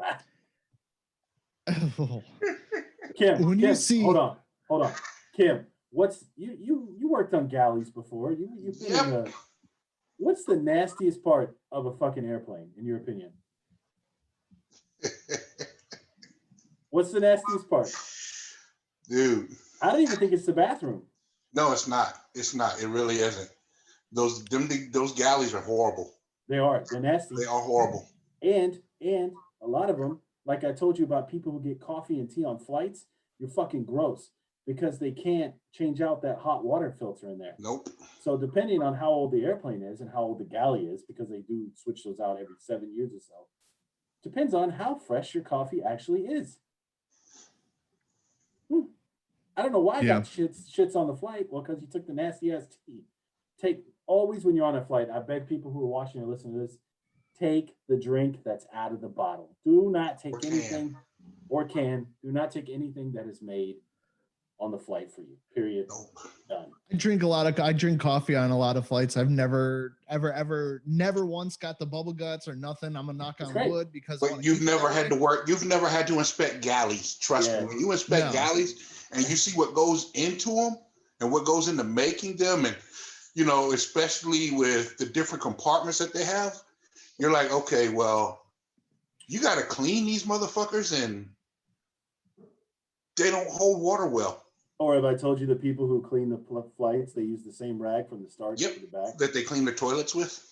Kim, when Kim, you see, hold on, Kim. What's you worked on galleys before? You've been in the. What's the nastiest part of a fucking airplane, in your opinion? What's the nastiest part? Dude. I don't even think it's the bathroom. No, it's not. It's not. It really isn't. Those galleys are horrible. They are. They're nasty. They are horrible. And a lot of them, like I told you about people who get coffee and tea on flights, you're fucking gross because they can't change out that hot water filter in there. Nope. So depending on how old the airplane is and how old the galley is, because they do switch those out every 7 years or so, depends on how fresh your coffee actually is. I don't know why I got shits on the flight. Well, because you took the nasty ass tea. Always when you're on a flight, I beg people who are watching or listening to this, take the drink that's out of the bottle. Do not take anything do not take anything that is made on the flight for you. Period. Nope. Done. I drink coffee on a lot of flights. I've never once got the bubble guts or nothing. I'm gonna knock on wood because you've never had to inspect galleys. Trust me. When you inspect galleys and you see what goes into them and what goes into making them, and especially with the different compartments that they have, you're like, okay, well, you got to clean these motherfuckers and they don't hold water well. Or have I told you the people who clean the flights, they use the same rag from the start to the back? That they clean the toilets with?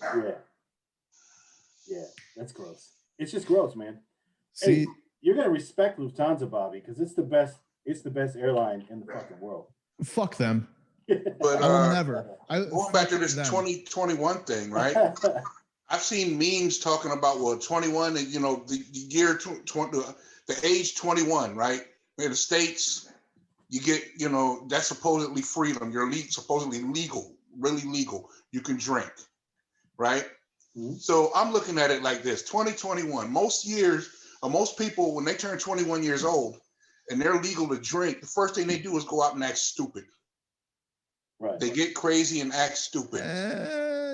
Yeah, that's gross. It's just gross, man. See, hey, you're going to respect Lufthansa, Bobby, because it's the best airline in the fucking world. Fuck them. But I will never. Going back to this 2021 thing, right? I've seen memes talking about 21, and the year 20, the age 21, right? In the States, you get that's supposedly freedom. You're supposedly legal, really legal. You can drink, right? Mm-hmm. So I'm looking at it like this: 2021. Most people when they turn 21 years old and they're legal to drink, the first thing they do is go out and act stupid. Right. They get crazy and act stupid.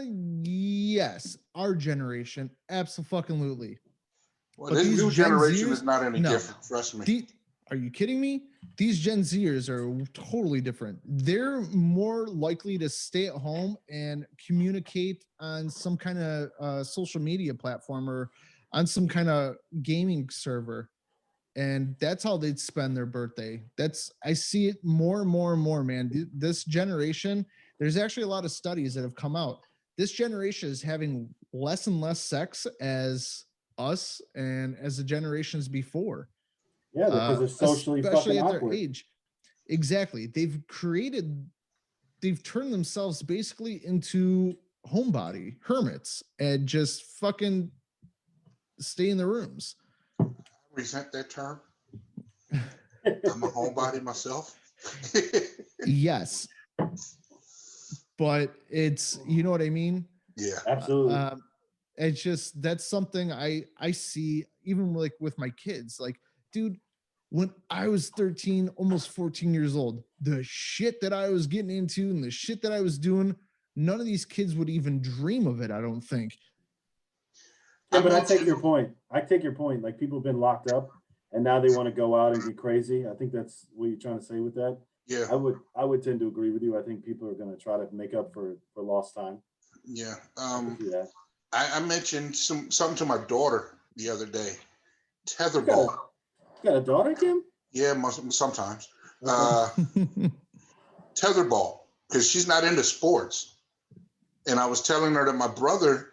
Yes, our generation, absolutely. Well, this new generation is not any different. Trust me. Are you kidding me? These Gen Zers are totally different. They're more likely to stay at home and communicate on some kind of social media platform or on some kind of gaming server. And that's how they'd spend their birthday. I see it more and more and more, man. This generation, there's actually a lot of studies that have come out. This generation is having less and less sex as us and as the generations before. Yeah, because they're socially especially fucking at awkward. their age. Exactly. They've turned themselves basically into homebody hermits and just fucking stay in the rooms. Resent that term. I'm a homebody myself. Yes, but it's, you know what I mean? Yeah, absolutely. It's just, that's something I see even like with my kids. Like, dude, when I was 13, almost 14 years old, the shit that I was getting into and the shit that I was doing, none of these kids would even dream of it, I don't think. Yeah, but I take your point. Like, people have been locked up and now they want to go out and get crazy. I think that's what you're trying to say with that. Yeah. I would tend to agree with you. I think people are going to try to make up for lost time. Yeah. I mentioned something to my daughter the other day. Tetherball. You got a daughter, Kim? Yeah, sometimes. Tetherball, because she's not into sports. And I was telling her that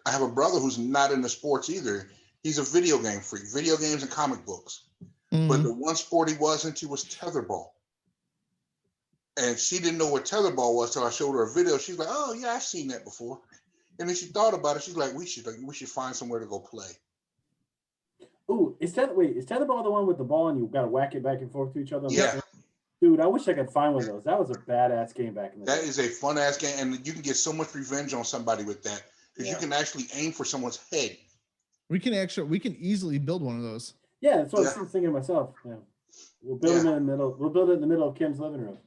I have a brother who's not into sports either. He's a video game freak, video games and comic books. Mm-hmm. But the one sport he was into was tetherball. And she didn't know what tetherball was till I showed her a video. She's like, "Oh yeah, I've seen that before." And then she thought about it. She's like, "We should find somewhere to go play." Ooh, is tetherball the one with the ball and you got to whack it back and forth to each other? Yeah. Dude, I wish I could find one of those. That was a badass game back in the day. That is a fun ass game, and you can get so much revenge on somebody with that because you can actually aim for someone's head. We can easily build one of those. Yeah, that's what I was thinking myself. Yeah, we'll build it in the middle. We'll build it in the middle of Kim's living room.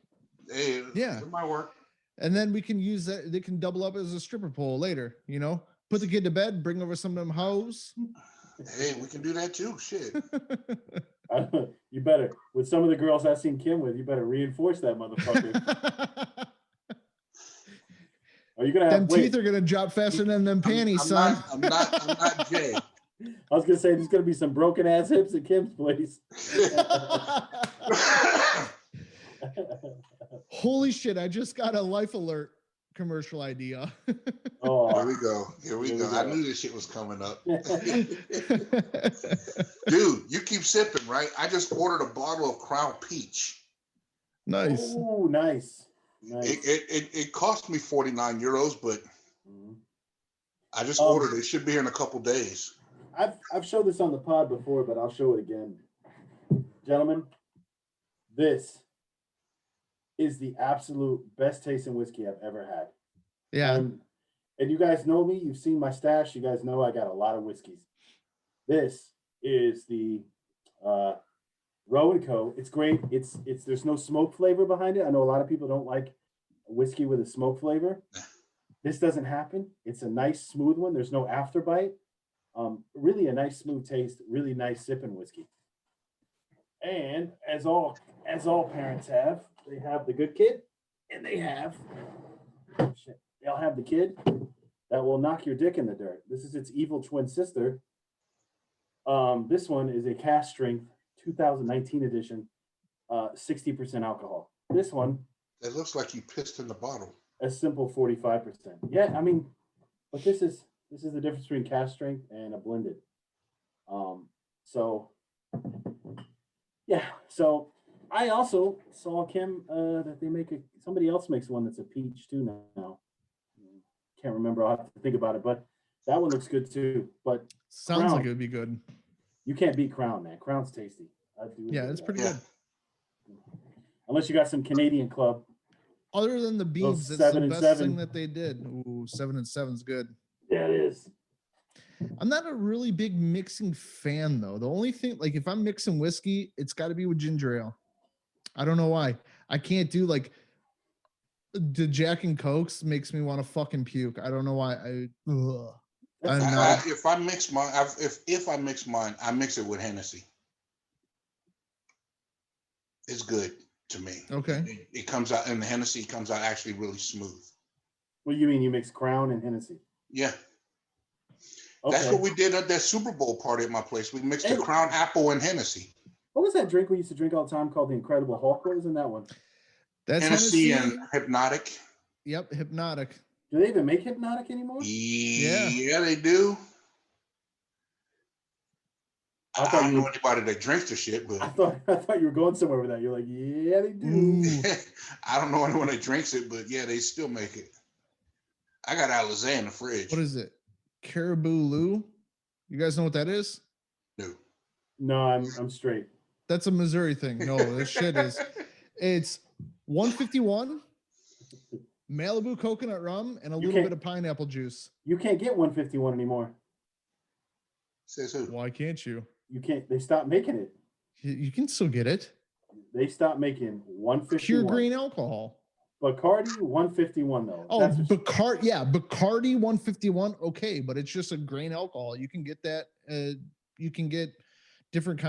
Hey, it might work. And then we can use that. They can double up as a stripper pole later. put the kid to bed, bring over some of them hoes. Hey, we can do that too. Shit. You better, with some of the girls I've seen Kim with, you better reinforce that motherfucker. Are you gonna have them teeth are gonna drop faster than them panties, son. I'm not Jay. I was gonna say there's gonna be some broken ass hips at Kim's place. Holy shit! I just got a Life Alert commercial idea. Oh, Here we go. Here we go. I knew this shit was coming up. Dude, you keep sipping, right? I just ordered a bottle of Crown Peach. Nice. Oh, nice. It cost me 49 euros, but I just ordered it. It should be here in a couple days. I've showed this on the pod before, but I'll show it again. Gentlemen, this is the absolute best tasting whiskey I've ever had. Yeah. And you guys know me. You've seen my stash. You guys know I got a lot of whiskeys. This is the Roe & Co. It's great. It's there's no smoke flavor behind it. I know a lot of people don't like a whiskey with a smoke flavor. This doesn't happen. It's a nice, smooth one. There's no afterbite. Really a nice, smooth taste. Really nice sipping whiskey. And as all parents have, they have the good kid, and they'll have the kid that will knock your dick in the dirt. This is its evil twin sister. This one is a cask strength 2019 edition, 60% alcohol. This one, it looks like you pissed in the bottle. A simple 45%. Yeah, I mean, but this is the difference between cask strength and a blended. So I also saw, Kim, that they make somebody else makes one that's a peach too now. Can't remember. I'll have to think about it, but that one looks good too. But sounds Crown, like it would be good. You can't beat Crown, man. Crown's tasty. Yeah, it's pretty good. Unless you got some Canadian Club. Other than the beans, that's the best thing that they did. Ooh, 7 and 7's good. Yeah, it is. I'm not a really big mixing fan though. The only thing, like if I'm mixing whiskey, it's got to be with ginger ale. I don't know why. I can't do like the Jack and Cokes makes me want to fucking puke. I don't know why. If I mix mine, if I mix mine, I mix it with Hennessy. It's good to me. Okay. It comes out, and the Hennessy comes out actually really smooth. What do you mean you mix Crown and Hennessy? Yeah. Okay. That's what we did at that Super Bowl party at my place. We mixed the Crown Apple and Hennessy. What was that drink we used to drink all the time called the Incredible Hulk? What was in that one? That's Hennessy and Hypnotic. Yep, Hypnotic. Do they even make Hypnotic anymore? Yeah, they do. I don't know anybody that drinks the shit, but I thought you were going somewhere with that. You're like, yeah, they do. I don't know anyone that drinks it, but yeah, they still make it. I got Alizé in the fridge. What is it? Caribou Lou? You guys know what that is? No, I'm straight. That's a Missouri thing. No, this shit is. It's 151 Malibu coconut rum and a little bit of pineapple juice. You can't get 151 anymore. Says who? Why can't you? You can't. They stopped making it. You can still get it. They stopped making 151. Pure grain alcohol. Bacardi 151 though. Oh, Bacardi 151. Okay, but it's just a grain alcohol. You can get that. You can get different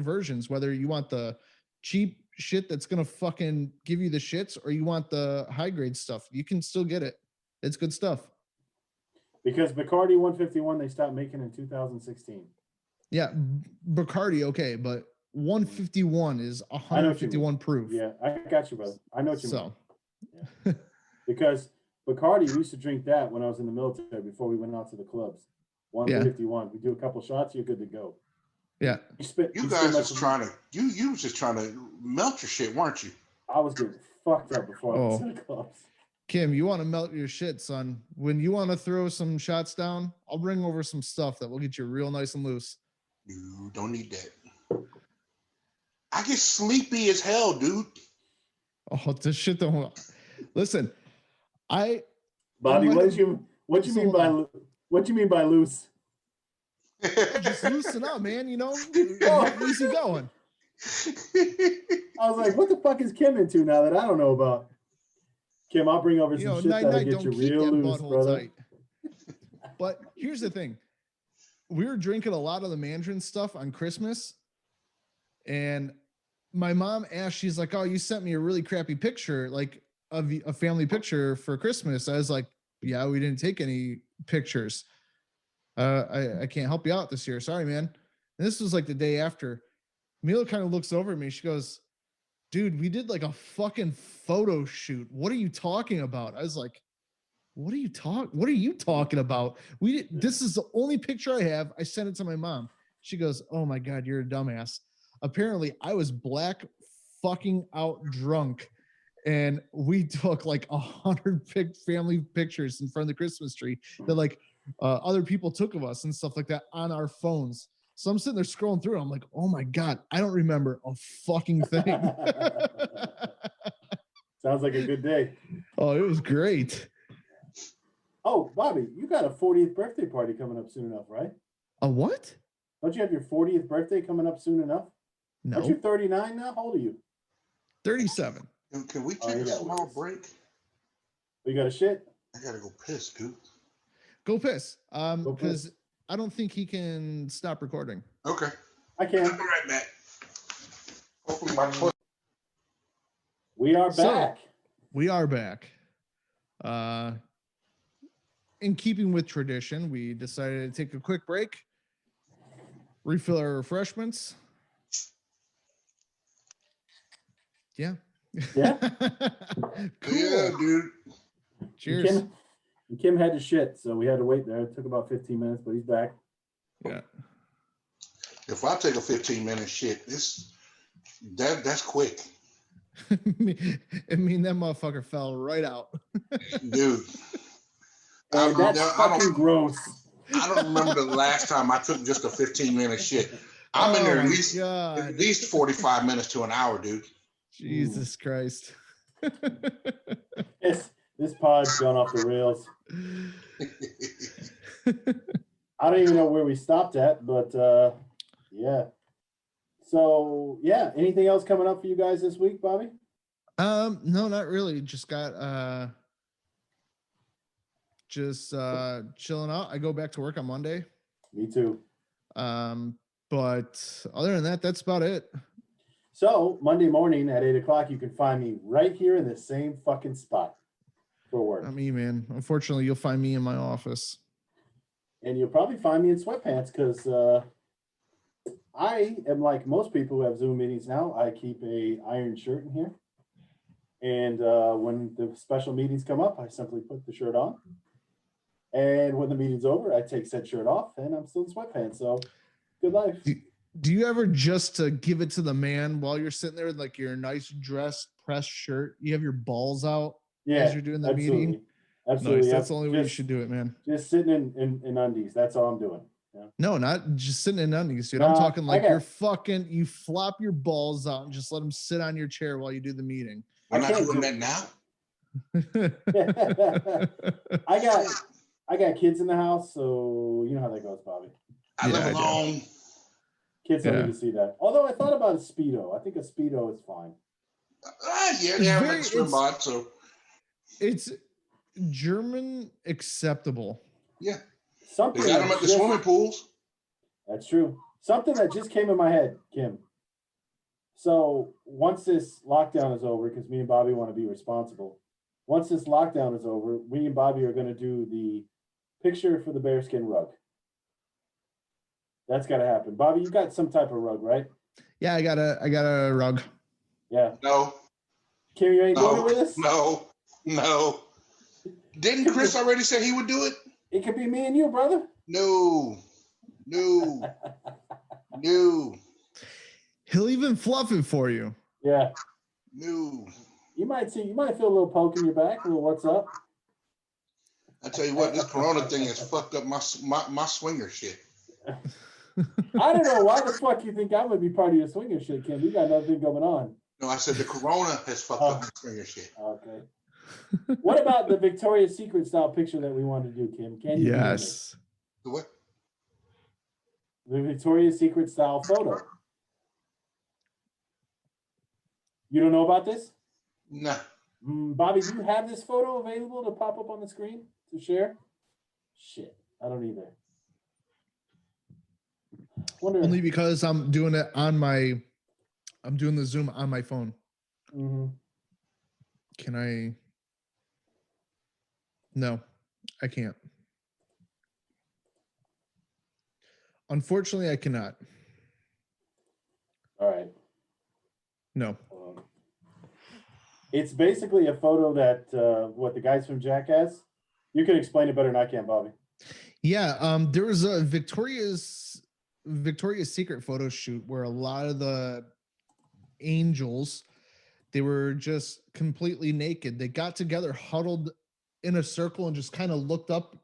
versions. Whether you want the cheap shit that's gonna fucking give you the shits, or you want the high grade stuff, you can still get it. It's good stuff. Because Bacardi 151 they stopped making in 2016. Yeah, Bacardi, okay, but 151 is 151 proof. Yeah, I got you, brother. I know what you mean. Yeah. Because Bacardi, we used to drink that when I was in the military before we went out to the clubs. 151. We do a couple shots, you're good to go. Yeah. You guys was trying to you was just trying to melt your shit, weren't you? I was getting fucked up before I went to the clubs. Kim, you want to melt your shit, son. When you want to throw some shots down, I'll bring over some stuff that will get you real nice and loose. You don't need that. I get sleepy as hell, dude. Oh, this shit don't. Listen, Bobby, what you mean by loose? Just loosen up, man. You know, easy going. I was like, what the fuck is Kim into now that I don't know about? Kim, I'll bring over some shit that'll get you real loose, brother. But here's the thing. We were drinking a lot of the Mandarin stuff on Christmas. And my mom asked, she's like, oh, you sent me a really crappy picture, like of a family picture for Christmas. I was like, yeah, we didn't take any pictures. I can't help you out this year. Sorry, man. And this was like the day after. Mila kind of looks over at me. She goes, dude, we did like a fucking photo shoot. What are you talking about? I was like, what are you talking about? This is the only picture I have. I sent it to my mom. She goes, oh my God, you're a dumbass. Apparently I was black fucking out drunk. And we took like 100 family pictures in front of the Christmas tree that like other people took of us and stuff like that on our phones. So I'm sitting there scrolling through. And I'm like, oh my God, I don't remember a fucking thing. Sounds like a good day. Oh, it was great. Oh, Bobby, you got a 40th birthday party coming up soon enough, right? A what? Don't you have your 40th birthday coming up soon enough? No. Aren't you 39 now? How old are you? 37. Can we take a small break? You got a shit? I gotta go piss, dude. Go piss. Because I don't think he can stop recording. Okay. I can. I'll be right back. Hopefully my foot. We are back. We are back. In keeping with tradition, we decided to take a quick break, refill our refreshments. Yeah. Yeah. Cool. Yeah, dude. Cheers. Kim had to shit, so we had to wait there. It took about 15 minutes, but he's back. Yeah. If I take a 15-minute shit, that's quick. I mean, that motherfucker fell right out. Dude. That's fucking gross. I don't remember the last time I took just a 15-minute shit. I'm in there at least 45 minutes to an hour, dude. Jesus Christ. This pod's gone off the rails. I don't even know where we stopped at, but yeah. So yeah, anything else coming up for you guys this week, Bobby? No, not really. Just got chilling out. I go back to work on Monday. Me too. But other than that, that's about it. So Monday morning at 8 o'clock, you can find me right here in the same fucking spot for work. Not me, man. Unfortunately, you'll find me in my office. And you'll probably find me in sweatpants because I am like most people who have Zoom meetings now. I keep a iron shirt in here. And when the special meetings come up, I simply put the shirt on. And when the meeting's over, I take said shirt off and I'm still in sweatpants. So good life. Do you ever just give it to the man while you're sitting there with like your nice dress pressed shirt? You have your balls out as you're doing the meeting? Absolutely. Nice. That's the only way you should do it, man. Just sitting in undies. That's all I'm doing. Yeah. No, not just sitting in undies, dude. I'm talking like you flop your balls out and just let them sit on your chair while you do the meeting. I'm not doing that now. I got kids in the house, so you know how that goes, Bobby. I live alone. Kids don't need to see that. Although I thought about a Speedo. I think a Speedo is fine. Yeah, like swim bod, so it's German acceptable. Yeah. Something they got them at the swimming pools. That's true. Something that just came in my head, Kim. So once this lockdown is over, because me and Bobby want to be responsible. Once this lockdown is over, we and Bobby are going to do the picture for the bearskin rug. That's got to happen. Bobby, you got some type of rug, right? Yeah, I got a rug. Yeah. No. Kim, you ain't doing it with us? No. Didn't Chris already say he would do it? It could be me and you, brother. No. He'll even fluff it for you. Yeah. No. You might feel a little poke in your back, a little what's up. I tell you what, this Corona thing has fucked up my swinger shit. I don't know why the fuck you think I'm gonna be part of your swinger shit, Kim. You got nothing going on. No, I said the Corona has fucked up my swinger shit. Okay. What about the Victoria's Secret style picture that we wanted to do, Kim? Can you? Yes. The what? The Victoria's Secret style photo. You don't know about this? No. Bobby, do you have this photo available to pop up on the screen to share? Shit. I don't either. Wonder. Only because I'm doing it on my, I'm doing the Zoom on my phone. Mm-hmm. Can I? No, I can't. Unfortunately, I cannot. All right. No. It's basically a photo that what the guys from Jackass. You can explain it better than I can, Bobby. Yeah, there was a Victoria's Secret photo shoot where a lot of the angels, they were just completely naked. They got together, huddled in a circle, and just kind of looked up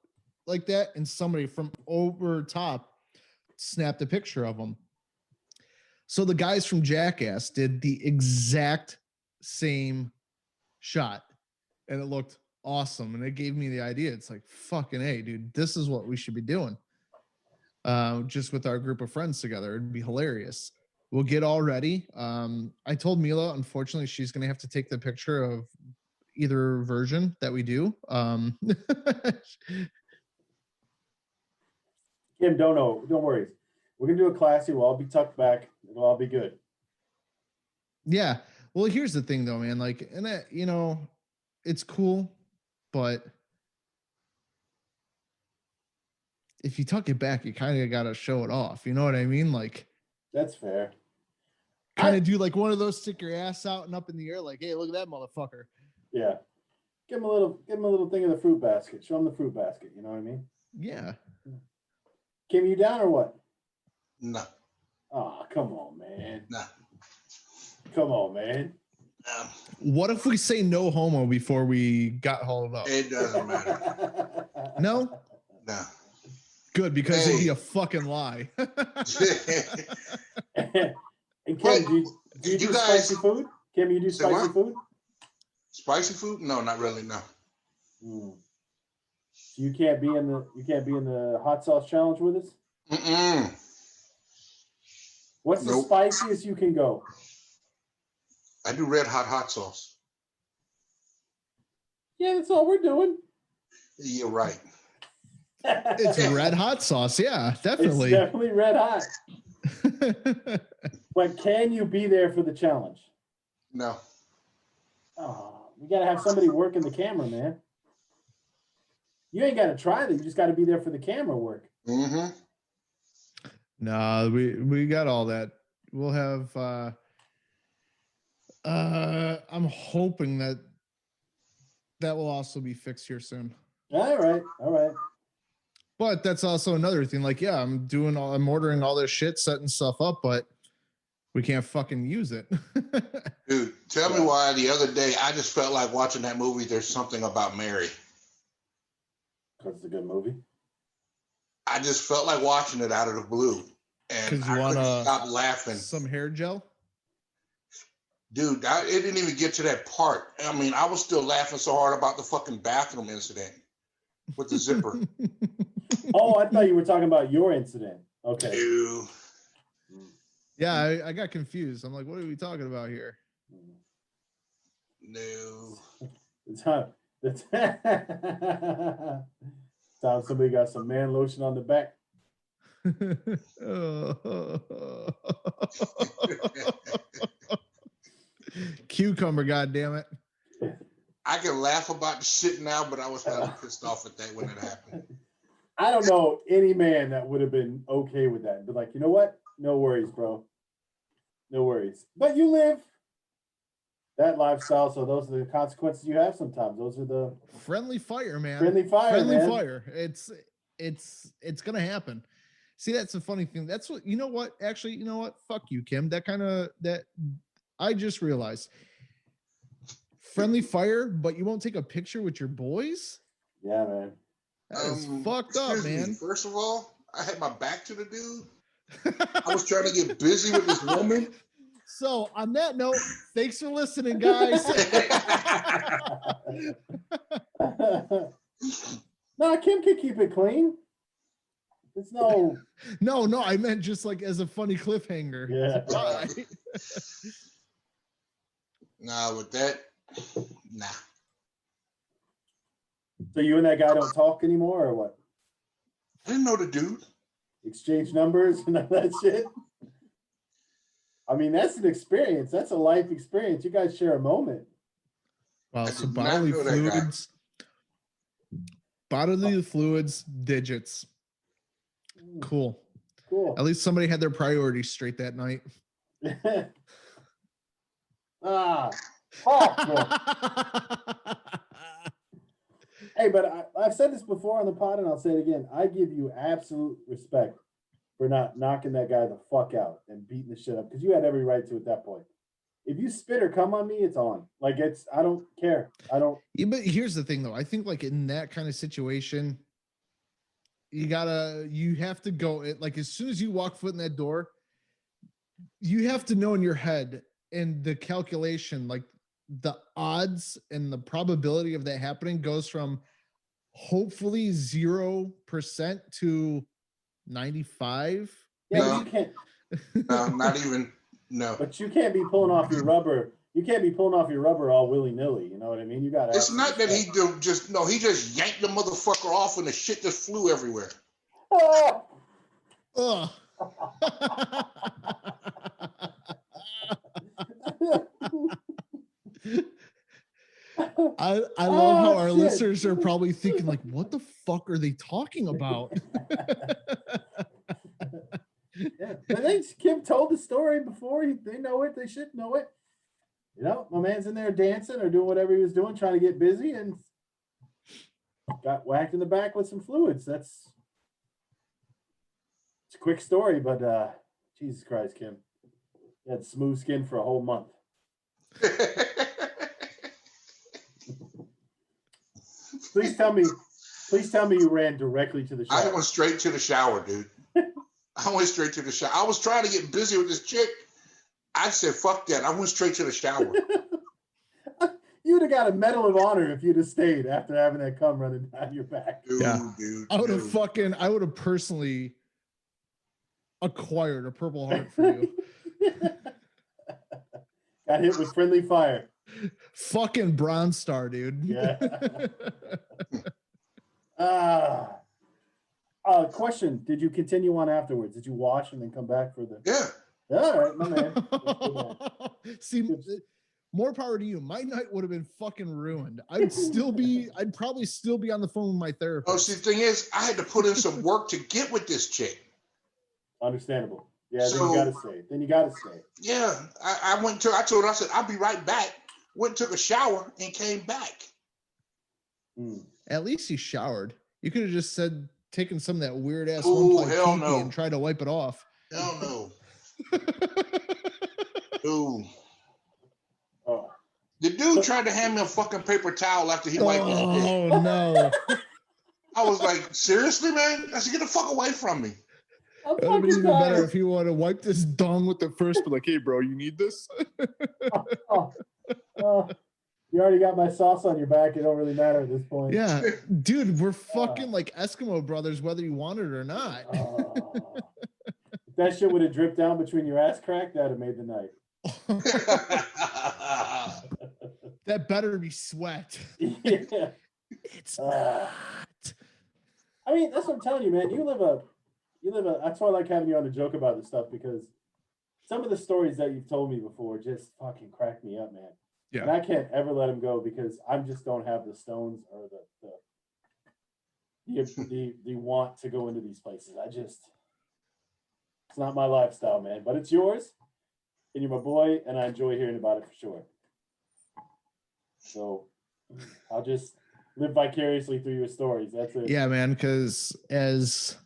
like that. And somebody from over top snapped a picture of them. So the guys from Jackass did the exact same shot, and it looked awesome. And it gave me the idea. It's like, fucking A, dude, this is what we should be doing. Just with our group of friends together. It'd be hilarious. We'll get all ready. I told Mila, unfortunately, she's going to have to take the picture of either version that we do. Kim, don't worry. We're gonna do it classy. We'll all be tucked back. It'll all be good. Yeah. Well, here's the thing though, man. Like, and that, you know, it's cool, but if you tuck it back, you kind of got to show it off. You know what I mean? Like, that's fair. Kind of do like one of those, stick your ass out and up in the air, like, hey, look at that motherfucker. Yeah. Give him a little thing of the fruit basket. Show him the fruit basket. You know what I mean? Yeah. Kim, you down or what? No. Oh, come on, man. No. Come on, man. No. What if we say no homo before we got hauled up? It doesn't matter. No? No. Good, because it'd be a fucking lie. And Kim, do you do guys, spicy food? Kim, you do spicy food? Spicy food? No, not really. No. So you can't be in the hot sauce challenge with us? Mm-mm. What's the spiciest you can go? I do red hot sauce. Yeah, that's all we're doing. You're right. It's red hot sauce. Yeah, definitely. It's definitely red hot. But can you be there for the challenge? No. Oh, we got to have somebody working the camera, man. You ain't got to try that. You just got to be there for the camera work. Mm-hmm. No, we got all that. We'll have I'm hoping that will also be fixed here soon. All right. But that's also another thing. Like, yeah, I'm ordering all this shit, setting stuff up, but we can't fucking use it. Dude, tell me why the other day I just felt like watching that movie, There's Something About Mary. Because it's a good movie. I just felt like watching it out of the blue. And I couldn't stop laughing. Some hair gel? Dude, it didn't even get to that part. I mean, I was still laughing so hard about the fucking bathroom incident with the zipper. Oh, I thought you were talking about your incident. Okay. Ew. Yeah, I got confused. I'm like, what are we talking about here? No. It's time somebody got some man lotion on the back. Cucumber, goddammit. I can laugh about the shit now, but I was kind of pissed off at that when it happened. I don't know any man that would have been okay with that. But like, you know what? No worries, bro. No worries. But you live that lifestyle, so those are the consequences you have sometimes. Those are the friendly fire, man. Friendly fire. It's gonna happen. See, that's a funny thing. That's what, you know what? Actually, you know what? Fuck you, Kim. That I just realized. Friendly fire, but you won't take a picture with your boys? Yeah, man. That is fucked up, man. First of all, I had my back to the dude. I was trying to get busy with this woman. So on that note, thanks for listening, guys. No, Kim can keep it clean. It's no. No, I meant just like as a funny cliffhanger. Yeah. Nah, with that, nah. So you and that guy don't talk anymore, or what? I didn't know the dude. Exchange numbers and all that shit. I mean, that's an experience. That's a life experience. You guys share a moment. Wow, I so did not bodily know that guy. fluids, digits. Cool. Cool. At least somebody had their priorities straight that night. Fuck, bro. Hey, but I've said this before on the pod, and I'll say it again. I give you absolute respect for not knocking that guy the fuck out and beating the shit up, because you had every right to at that point. If you spit or come on me, it's on. Like, I don't care. I don't. Yeah, but here's the thing, though. I think, like, in that kind of situation, you have to go. Like, as soon as you walk foot in that door, you have to know in your head and the calculation, like, the odds and the probability of that happening goes from hopefully 0% to 95. Yeah, No. but you can't. No, not even. No. But you can't be pulling off your rubber. You can't be pulling off your rubber all willy nilly. You know what I mean? You got. It's not that he just yanked the motherfucker off and the shit just flew everywhere. Oh. Ugh. I love how our listeners are probably thinking, like, what the fuck are they talking about? Yeah, I think Kim told the story before. They know it. They should know it. You know, my man's in there dancing or doing whatever he was doing, trying to get busy, and got whacked in the back with some fluids. It's a quick story, but Jesus Christ, Kim, you had smooth skin for a whole month. Please tell me you ran directly to the shower. I went straight to the shower, dude. I went straight to the shower. I was trying to get busy with this chick. I said, fuck that. I went straight to the shower. You'd have got a Medal of Honor if you'd have stayed after having that cum running down your back. Dude, Yeah. dude. I would have personally acquired a Purple Heart for you. Got hit with friendly fire. Fucking Bronze Star, dude. Yeah. Question: did you continue on afterwards? Did you wash and then come back for the? Yeah. All right, my man. See, more power to you. My night would have been fucking ruined. I'd probably still be on the phone with my therapist. Oh, see, the thing is, I had to put in some work to get with this chick. Understandable. Yeah, then you gotta stay. Yeah, I told her, I said, I'll be right back. Went and took a shower and came back. At least you showered. You could have just taken some of that weird ass hell no. and tried to wipe it off. Hell no. Dude. Oh. The dude tried to hand me a fucking paper towel after he wiped his dick. Oh no. I was like, seriously, man? I said, get the fuck away from me. It would have been even better if he would have wiped his dong with it first, but like, hey, bro, you need this? You already got my sauce on your back. It don't really matter at this point. Yeah, dude, we're fucking like Eskimo brothers, whether you want it or not. If that shit would have dripped down between your ass crack, that'd have made the night. That better be sweat. Yeah. It's not. I mean, that's what I'm telling you, man. You live a. That's why I like having you on to joke about this stuff, because some of the stories that you've told me before just fucking crack me up, man. Yeah. And I can't ever let them go because I just don't have the stones or the want to go into these places. It's not my lifestyle, man. But it's yours, and you're my boy, and I enjoy hearing about it for sure. So I'll just live vicariously through your stories. That's it. Yeah, man, because as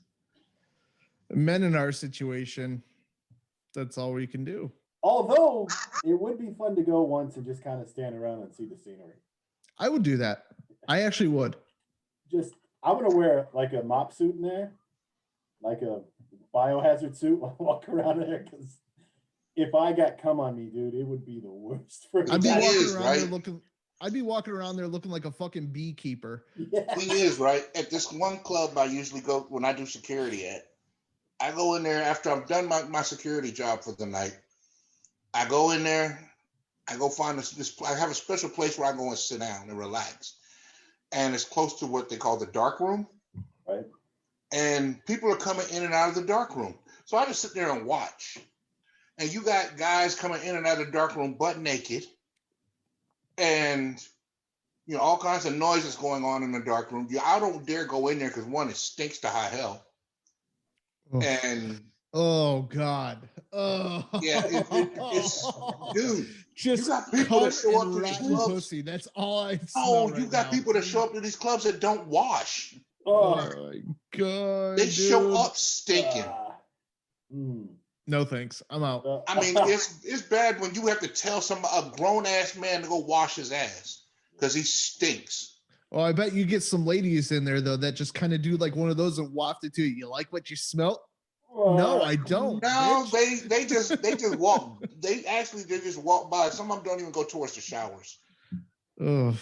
men in our situation, that's all we can do. Although it would be fun to go once and just kind of stand around and see the scenery. I would do that. I actually would. I'm going to wear like a mop suit in there, like a biohazard suit while I walk around there, because if I got cum on me, dude, it would be the worst. I'd be walking around there looking like a fucking beekeeper. Yeah. Thing is, right, at this one club I usually go when I do security at, I go in there after I'm done my security job for the night. I go in there, I go find this. I have a special place where I go and sit down and relax. And it's close to what they call the dark room. Right. and people are coming in and out of the dark room. So I just sit there and watch. And you got guys coming in and out of the dark room butt naked, and all kinds of noises going on in the dark room. I don't dare go in there because one, it stinks to high hell. Oh. And oh God. Oh yeah, it's dude. Just you got people that show up to these clubs. Pussy. That's all I Oh, smell you right got now. people that show up to these clubs that don't wash. Oh my God. They dude. show up stinking. No thanks. I'm out. I mean, it's bad when you have to tell a grown ass man to go wash his ass because he stinks. Oh, I bet you get some ladies in there though that just kind of do like one of those and waft it to you. You like what you smell? No, I don't. No, bitch. they just walk. They just walk by. Some of them don't even go towards the showers. Ugh.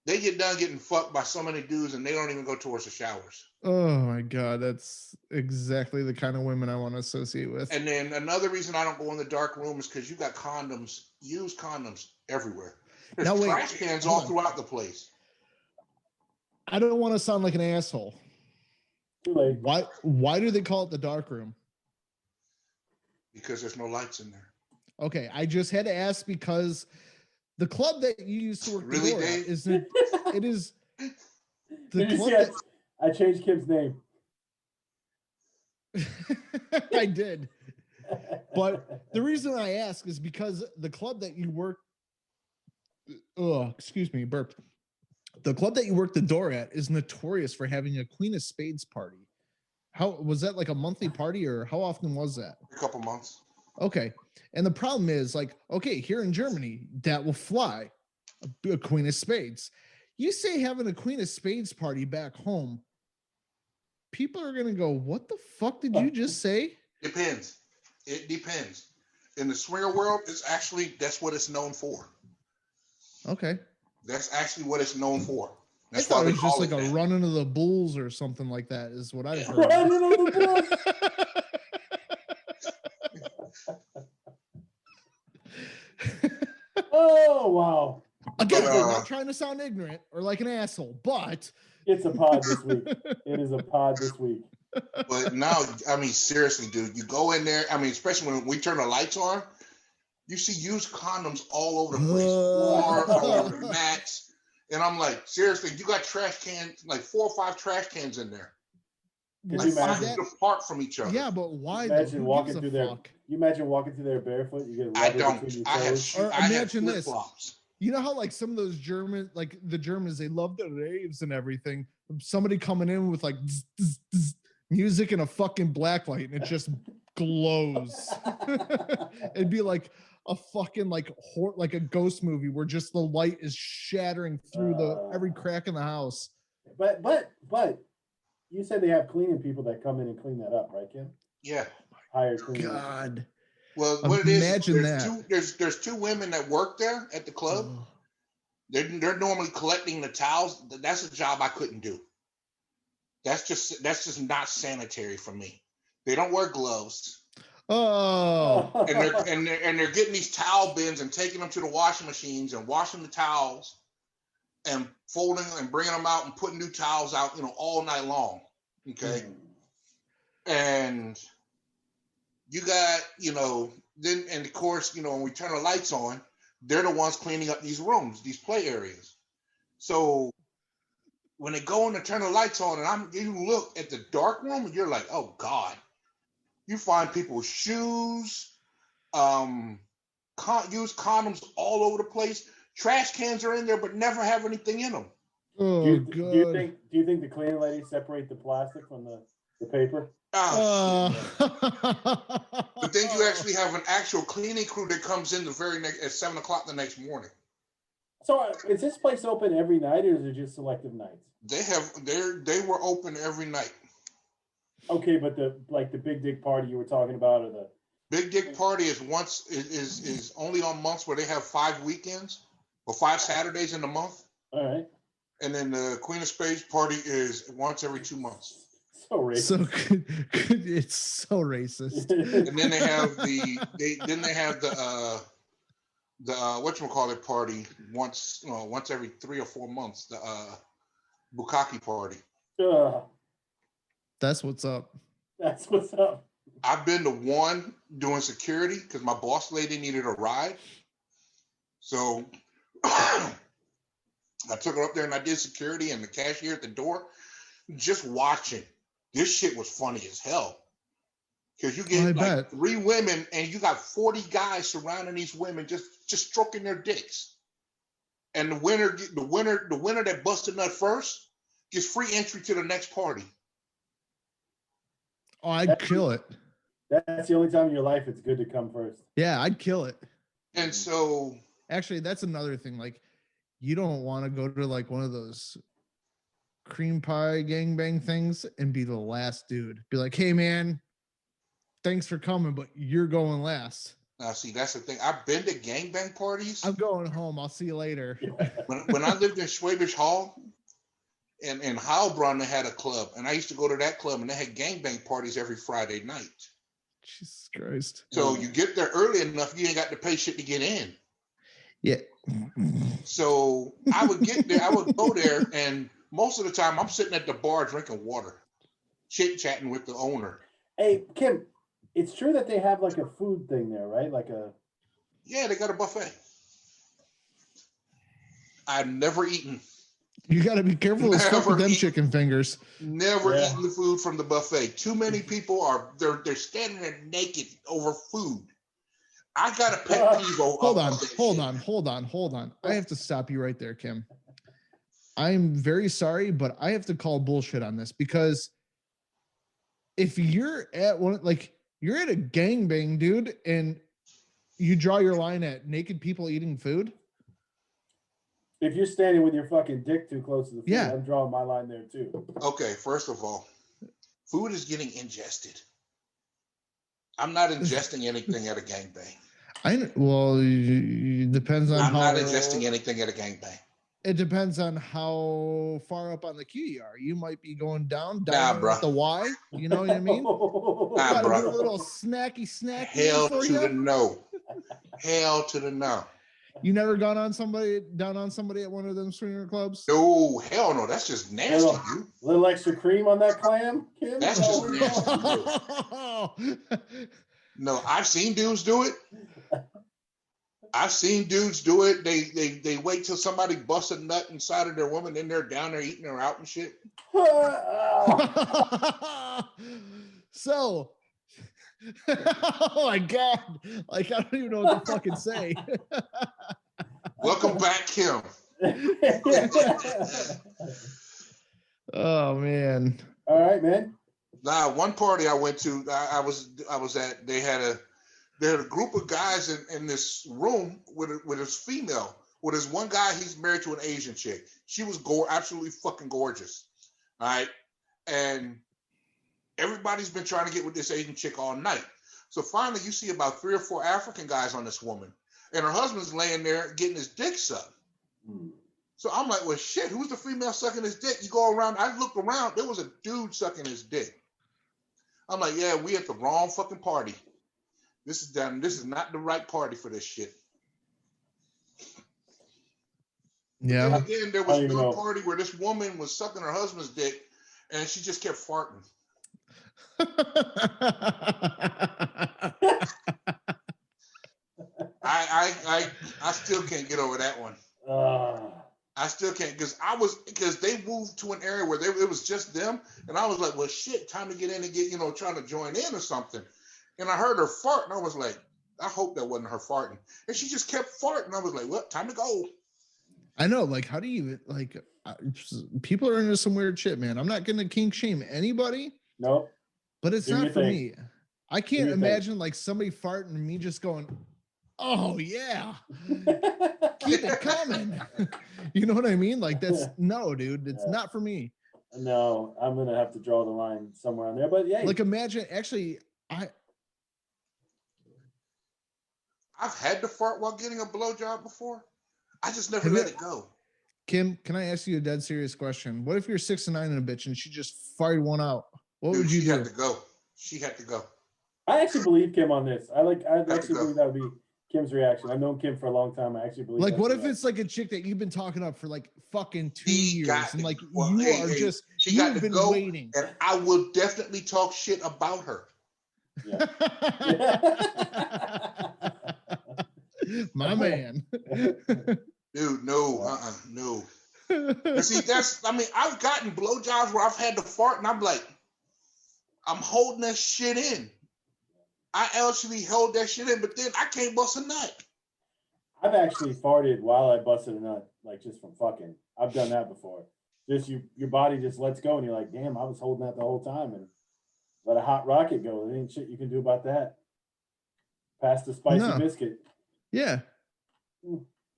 They get done getting fucked by so many dudes and they don't even go towards the showers. Oh my God, that's exactly the kind of women I want to associate with. And then another reason I don't go in the dark room is because you got condoms, used condoms everywhere. There's trash cans all throughout the place. I don't want to sound like an asshole. Too late. Why do they call it the dark room? Because there's no lights in there. Okay, I just had to ask because the club that you used to work really, at is it is the Did you club see I changed Kim's name. I did. But the reason I ask is because the club that you work excuse me, burped. The club that you work the door at is notorious for having a Queen of Spades party. How was that, like a monthly party, or how often was that? A couple months. Okay. And the problem is, like, okay, here in Germany, that will fly. A Queen of Spades. You say having a Queen of Spades party back home, people are gonna go, what the fuck did you just say? Depends. It depends. In the swinger world, that's what it's known for. Okay. That's actually what it's known for. That's I thought why it was just like that. a run into the bulls or something like that, is what I've heard. Run into the bulls. Oh wow. Again, I'm not trying to sound ignorant or like an asshole, but it's a pod this week. It is a pod this week. But now, I mean, seriously, dude, you go in there. I mean, especially when we turn the lights on, you see used condoms all over the place, all over the mats. And I'm like, seriously, you got trash cans, like 4 or 5 trash cans in there. Like 5 feet apart from each other. Yeah, but why? Imagine walking through there. You imagine walking through there barefoot. You get rubber between your toes. Imagine this. Flops. You know how like some of those German, like the Germans, they love the raves and everything. Somebody coming in with like music and a fucking blacklight, and it just glows. It'd be like a fucking like a ghost movie where just the light is shattering through every crack in the house. But you said they have cleaning people that come in and clean that up, right, Kim? Yeah. Hired cleaners. God. Well, what it is, imagine that. There's 2 women that work there at the club. Oh. They're normally collecting the towels. That's a job I couldn't do. That's just not sanitary for me. They don't wear gloves. Oh. And they're getting these towel bins and taking them to the washing machines and washing the towels and folding and bringing them out and putting new towels out, all night long. Okay. And you got, then, and of course, when we turn the lights on, they're the ones cleaning up these rooms, these play areas. So when they go in to turn the lights on and you look at the dark room and you're like, oh God, you find people's shoes, used condoms all over the place. Trash cans are in there, but never have anything in them. Oh, do you think the cleaning ladies separate the plastic from the paper? But then you actually have an actual cleaning crew that comes in at 7 o'clock the next morning. So is this place open every night, or is it just selective nights? They were open every night. Okay, but the Big Dick Party you were talking about, or the Big Dick Party is only on months where they have 5 weekends or 5 Saturdays in the month. All right. And then the Queen of Spades party is once every 2 months. So racist. So good. It's so racist. And then they have the whatchamacallit party once every 3 or 4 months, the Bukkake party. That's what's up. That's what's up. I've been to one doing security because my boss lady needed a ride. So I took her up there and I did security and the cashier at the door. Just watching. This shit was funny as hell. Because you get like 3 women and you got 40 guys surrounding these women just stroking their dicks. And the winner that busted nut first gets free entry to the next party. Oh, I'd kill it. That's the only time in your life it's good to come first. Yeah, I'd kill it. And so actually, that's another thing. Like, you don't want to go to like one of those cream pie gangbang things and be the last dude. Be like, hey man, thanks for coming, but you're going last. Now, see, that's the thing. I've been to gangbang parties. I'm going home. I'll see you later. When I lived in Schwabish Hall, and Heilbronn, they had a club, and I used to go to that club, and they had gangbang parties every Friday night. Jesus Christ! So you get there early enough, you ain't got to pay shit to get in. Yeah. So I would get there. I would go there, and most of the time, I'm sitting at the bar drinking water, chit chatting with the owner. Hey Kim. It's true that they have like a food thing there, right? Yeah, they got a buffet. I've never eaten. You got to be careful with stuff with them chicken fingers. Never eaten the food from the buffet. Too many people they're standing there naked over food. I got a pet peeve. Hold on. I have to stop you right there, Kim. I'm very sorry, but I have to call bullshit on this because if you're at one, like, you're at a gangbang, dude, and you draw your line at naked people eating food. If you're standing with your fucking dick too close to the food, I'm drawing my line there too. Okay, first of all, food is getting ingested. I'm not ingesting anything at a gangbang. Depends on I'm not ingesting anything at a gangbang. It depends on how far up on the queue you are. You might be going down bro. At the Y. You know what I mean? Nah, bro. A little snacky. Hell to the no. Hell to the no. You never gone on somebody at one of them swinger clubs? No, hell no. That's just nasty, dude. Little extra cream on that clam, Kim? That's just nasty. No, I've seen dudes do it. They wait till somebody busts a nut inside of their woman, then they're down there eating her out and shit. So, oh my God. Like, I don't even know what to fucking say. Welcome back, Kim. Oh, man. All right, man. Nah, one party I went to, I was at, they had a group of guys in this room with his female. With his one guy, he's married to an Asian chick. She was absolutely fucking gorgeous. All right. And everybody's been trying to get with this Asian chick all night. So finally, you see about 3 or 4 African guys on this woman. And her husband's laying there getting his dick sucked. So I'm like, well, shit, who's the female sucking his dick? You go around, I looked around, there was a dude sucking his dick. I'm like, yeah, we at the wrong fucking party. This is not the right party for this shit. Yeah. And then there was one party where this woman was sucking her husband's dick and she just kept farting. I still can't get over that one. I still can't because they moved to an area where it was just them, and I was like, well, shit, time to get in and get trying to join in or something. And I heard her fart, and I was like, I hope that wasn't her farting. And she just kept farting. I was like, well, time to go. I know, like, how do you people are into some weird shit, man. I'm not gonna kink shame anybody. No, but it's not for me. I can't imagine like somebody farting and me just going, oh yeah, keep it coming. You know what I mean? Like, that's no, dude, it's not for me. No, I'm gonna have to draw the line somewhere on there. But yeah, like, imagine actually, I've had to fart while getting a blowjob before. I just never let it go. Kim, can I ask you a dead serious question? What if you're 6'9" and a bitch and she just fired one out? What would you do? Had to go. She had to go. I actually believe Kim on this. I actually believe that would be Kim's reaction. I've known Kim for a long time. I actually believe. Like, that's what if right. it's like a chick that you've been talking up for like fucking 2 She years, got and to- like well, you hey, are hey, just she got you've to been go, waiting. and I will definitely talk shit about her. Yeah. My man. Dude, no, no. And see, I've gotten blowjobs where I've had to fart, and I'm like, I'm holding that shit in. I actually held that shit in, but then I can't bust a nut. I've actually farted while I busted a nut, like just from fucking. I've done that before. Just your body just lets go, and you're like, damn, I was holding that the whole time, and let a hot rocket go. There ain't shit you can do about that. Pass the spicy biscuit. Yeah.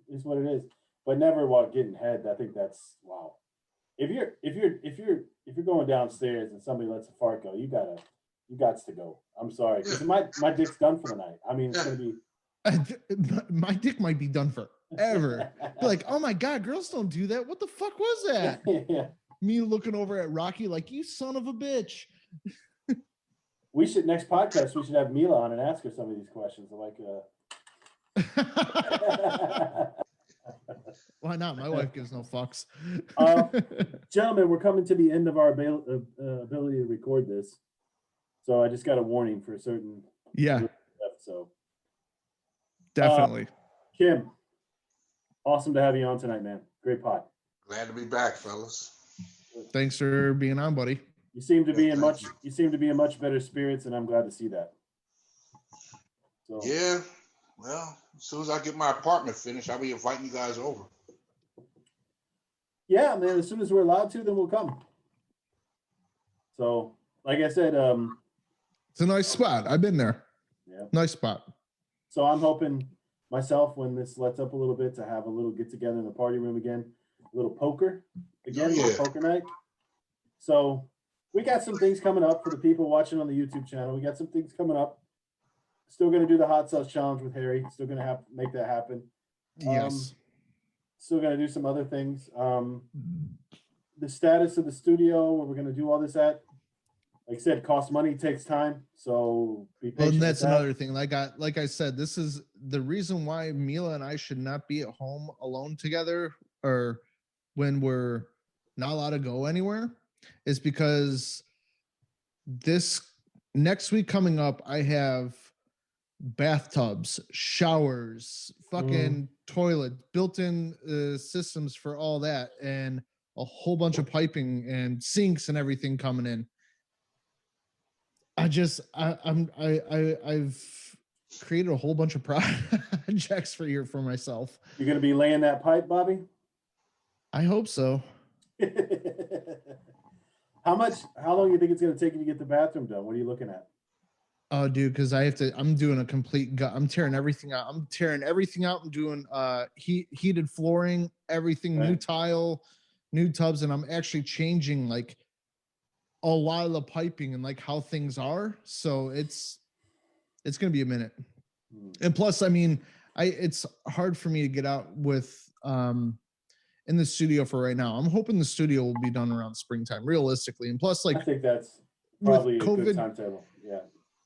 Is what it is. But never while getting head. I think that's wow. If you're going downstairs and somebody lets a fart go, you got to go. I'm sorry, because my dick's done for the night. I mean, it's gonna be. My dick might be done forever. Be like, oh my god, girls don't do that. What the fuck was that? Yeah. Me looking over at Rocky like, you son of a bitch. We should next podcast. We should have Mila on and ask her some of these questions. Like, why not? My wife gives no fucks. Gentlemen, we're coming to the end of our ability to record this, so I just got a warning for certain. Yeah. Stuff, so Definitely. Kim, awesome to have you on tonight, man. Great pod. Glad to be back, fellas. Thanks for being on, buddy. You seem to be in much better spirits, and I'm glad to see that. So Yeah. Well, as soon as I get my apartment finished, I'll be inviting you guys over. Yeah, man. As soon as we're allowed to, then we'll come. So, like I said, it's a nice spot. I've been there. Yeah. Nice spot. So I'm hoping myself, when this lets up a little bit, to have a little get together in the party room again, a little poker again, Yeah. a little poker night. So we got some things coming up for the people watching on the YouTube channel. We got some things coming up. Still going to do the hot sauce challenge with Harry. Still going to have to make that happen. Yes. Still going to do some other things. The status of the studio where we're going to do all this at, like I said, costs money, takes time. So be patient. Well, and that's with that. another thing. Like I said, this is the reason why Mila and I should not be at home alone together, or when we're not allowed to go anywhere, is because this next week coming up, I have bathtubs, showers, fucking toilet, built-in systems for all that, and a whole bunch of piping and sinks and everything coming in. I've created a whole bunch of projects for myself. You're going to be laying that pipe, Bobby? I hope so. How long do you think it's going to take you to get the bathroom done? What are you looking at? Oh, dude, because I'm doing a complete gut. I'm tearing everything out. I'm doing heated flooring, everything, Right. New tile, new tubs, and I'm actually changing like a lot of the piping and like how things are. So it's gonna be a minute. And plus, I mean, it's hard for me to get out with in the studio for right now. I'm hoping the studio will be done around springtime, realistically. And plus, like, I think that's probably a COVID, good timetable. Yeah.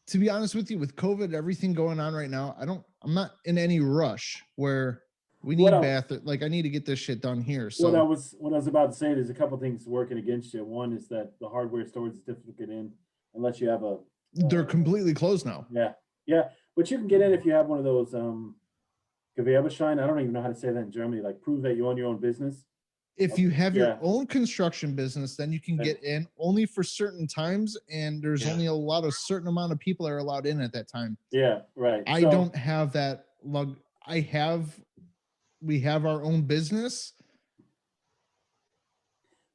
To be honest with you, with COVID, everything going on right now, I'm not in any rush where we need like I need to get this shit done here. So what I was about to say, there's a couple things working against you. One is that the hardware stores is difficult to get in unless you have a they're completely closed now. Yeah. But you can get in if you have one of those Gewerbeschein. I don't even know how to say that in Germany. Like, prove that you own your own business. If you have your own construction business, then you can get in only for certain times, and there's only a certain amount of people are allowed in at that time. Yeah, right. I don't have that we have our own business.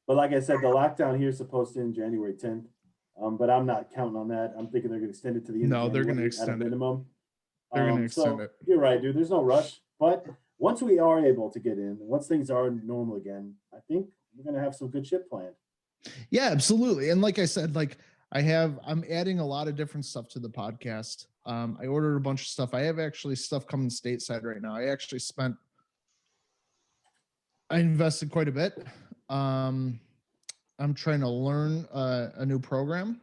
But like I said, the lockdown here is supposed to end January 10th. But I'm not counting on that. I'm thinking they're going to extend it to the end of January. They're going to extend at a minimum. They're going to extend it. You're right, dude. There's no rush. But once we are able to get in, once things are normal again, I think we're going to have some good shit planned. Yeah, absolutely. And like I said, like I'm adding a lot of different stuff to the podcast. I ordered a bunch of stuff. I have actually stuff coming stateside right now. I invested quite a bit. I'm trying to learn a new program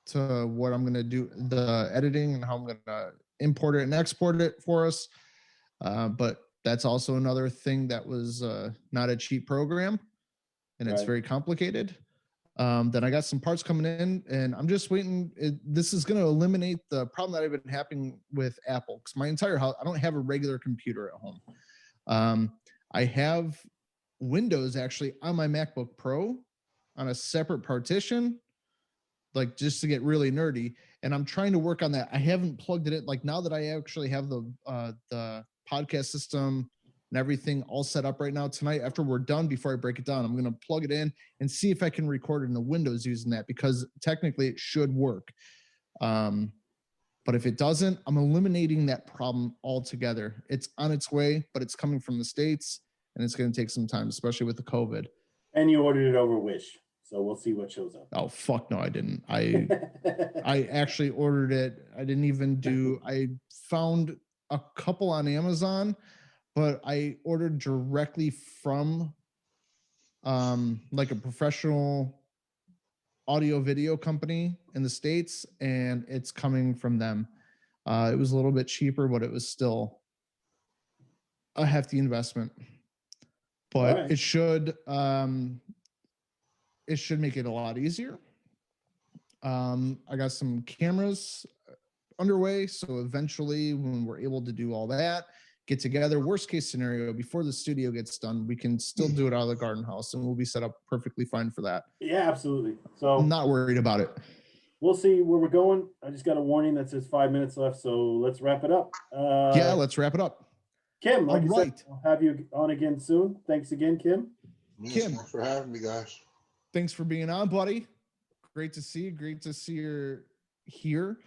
to what I'm going to do, the editing and how I'm going to import it and export it for us. But that's also another thing that was not a cheap program, and it's very complicated. Then I got some parts coming in, and I'm just waiting. This is going to eliminate the problem that I've been having with Apple, because my entire house, I don't have a regular computer at home. I have Windows actually on my MacBook Pro on a separate partition, like just to get really nerdy. And I'm trying to work on that. I haven't plugged it in. Like now that I actually have the podcast system and everything all set up right now, tonight, after we're done, before I break it down, I'm going to plug it in and see if I can record it in the Windows using that, because technically it should work. But if it doesn't, I'm eliminating that problem altogether. It's on its way, but it's coming from the States, and it's going to take some time, especially with the COVID. And you ordered it over Wish, so we'll see what shows up. Oh, fuck no, I didn't. I actually ordered it. I found a couple on Amazon, but I ordered directly from like a professional audio video company in the States, and it's coming from them. It was a little bit cheaper, but it was still a hefty investment. But it should make it a lot easier. I got some cameras underway, so eventually when we're able to do all that, get together, worst case scenario, before the studio gets done, we can still do it out of the garden house, and we'll be set up perfectly fine for that. Yeah, absolutely. So I'm not worried about it. We'll see where we're going. I just got a warning that says 5 minutes left, so let's wrap it up. Yeah, let's wrap it up. Kim, like I said, I'll have you on again soon. Thanks again, Kim. Kim, thanks for having me, guys. Thanks for being on, buddy. Great to see you. Great to see you here.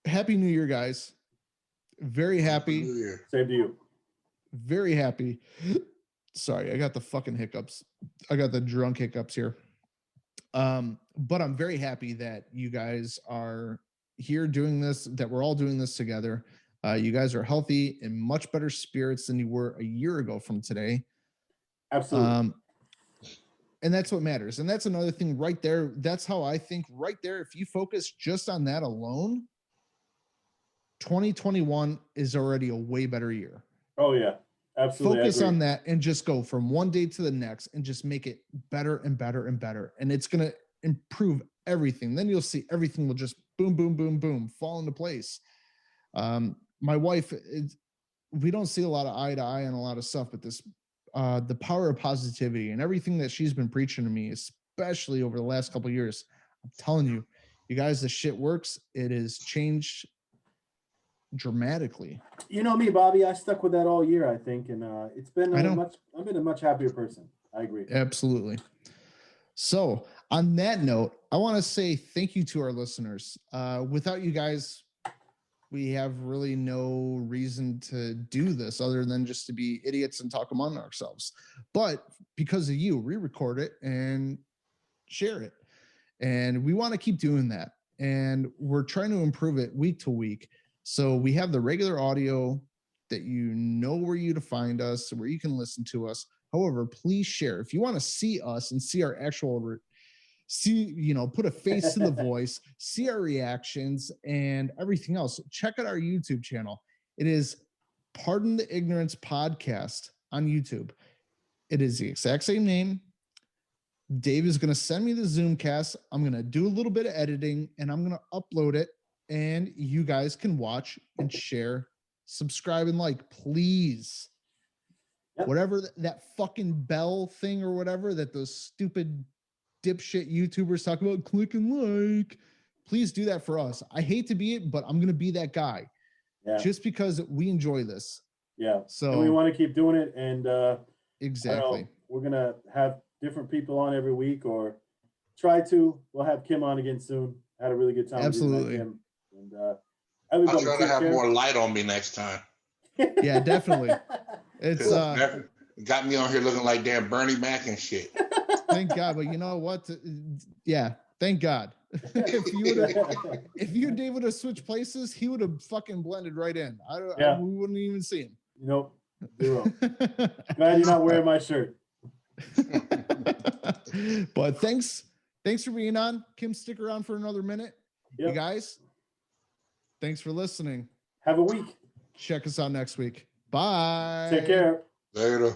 Happy New Year, guys. Very happy. Happy New Year. Same to you. Very happy. Sorry, I got the fucking hiccups. I got the drunk hiccups here. But I'm very happy that you guys are here doing this, that we're all doing this together. You guys are healthy and much better spirits than you were a year ago from today. Absolutely. And that's what matters. And that's another thing right there. That's how I think right there. If you focus just on that alone, 2021 is already a way better year. Oh yeah, absolutely. Focus on that and just go from one day to the next and just make it better and better and better. And it's going to improve everything. Then you'll see everything will just boom, boom, boom, boom, fall into place. My wife, we don't see a lot of eye to eye on a lot of stuff, but this, the power of positivity and everything that she's been preaching to me, especially over the last couple of years, I'm telling you, you guys, the shit works. It has changed dramatically. You know me, Bobby, I stuck with that all year, I think. And it's been I've been a much happier person. I agree. Absolutely. So on that note, I want to say thank you to our listeners. Without you guys, we have really no reason to do this other than just to be idiots and talk among ourselves. But because of you, we record it and share it. And we want to keep doing that. And we're trying to improve it week to week. So we have the regular audio that you know where you to find us, where you can listen to us. However, please share. If you want to see us and see our actual put a face to the voice, see our reactions and everything else, check out our YouTube channel. It is Pardon the Ignorance Podcast on YouTube. It is the exact same name. Dave is going to send me the ZoomCast. I'm going to do a little bit of editing and I'm going to upload it, and you guys can watch and share, subscribe and like, please. Yep. Whatever that fucking bell thing or whatever that those stupid dipshit YouTubers talk about, click and like, please do that for us. I hate to be it, but I'm going to be that guy. Yeah. Just because we enjoy this. Yeah. So and we want to keep doing it. And exactly. We're going to have different people on every week, or try to. We'll have Kim on again soon. Had a really good time. Absolutely. Kim. And I'll try to have more light on me next time. Yeah, definitely. It's got me on here looking like damn Bernie Mac and shit. Thank God, but you know what? Yeah, thank God. If you and Dave would have switched places, he would have fucking blended right in. We wouldn't even see him. Nope. Zero. Glad you're not wearing my shirt. But thanks for being on. Kim, stick around for another minute. Yep. You guys, Thanks for listening. Have a week. Check us out next week. Bye. Take care. Later.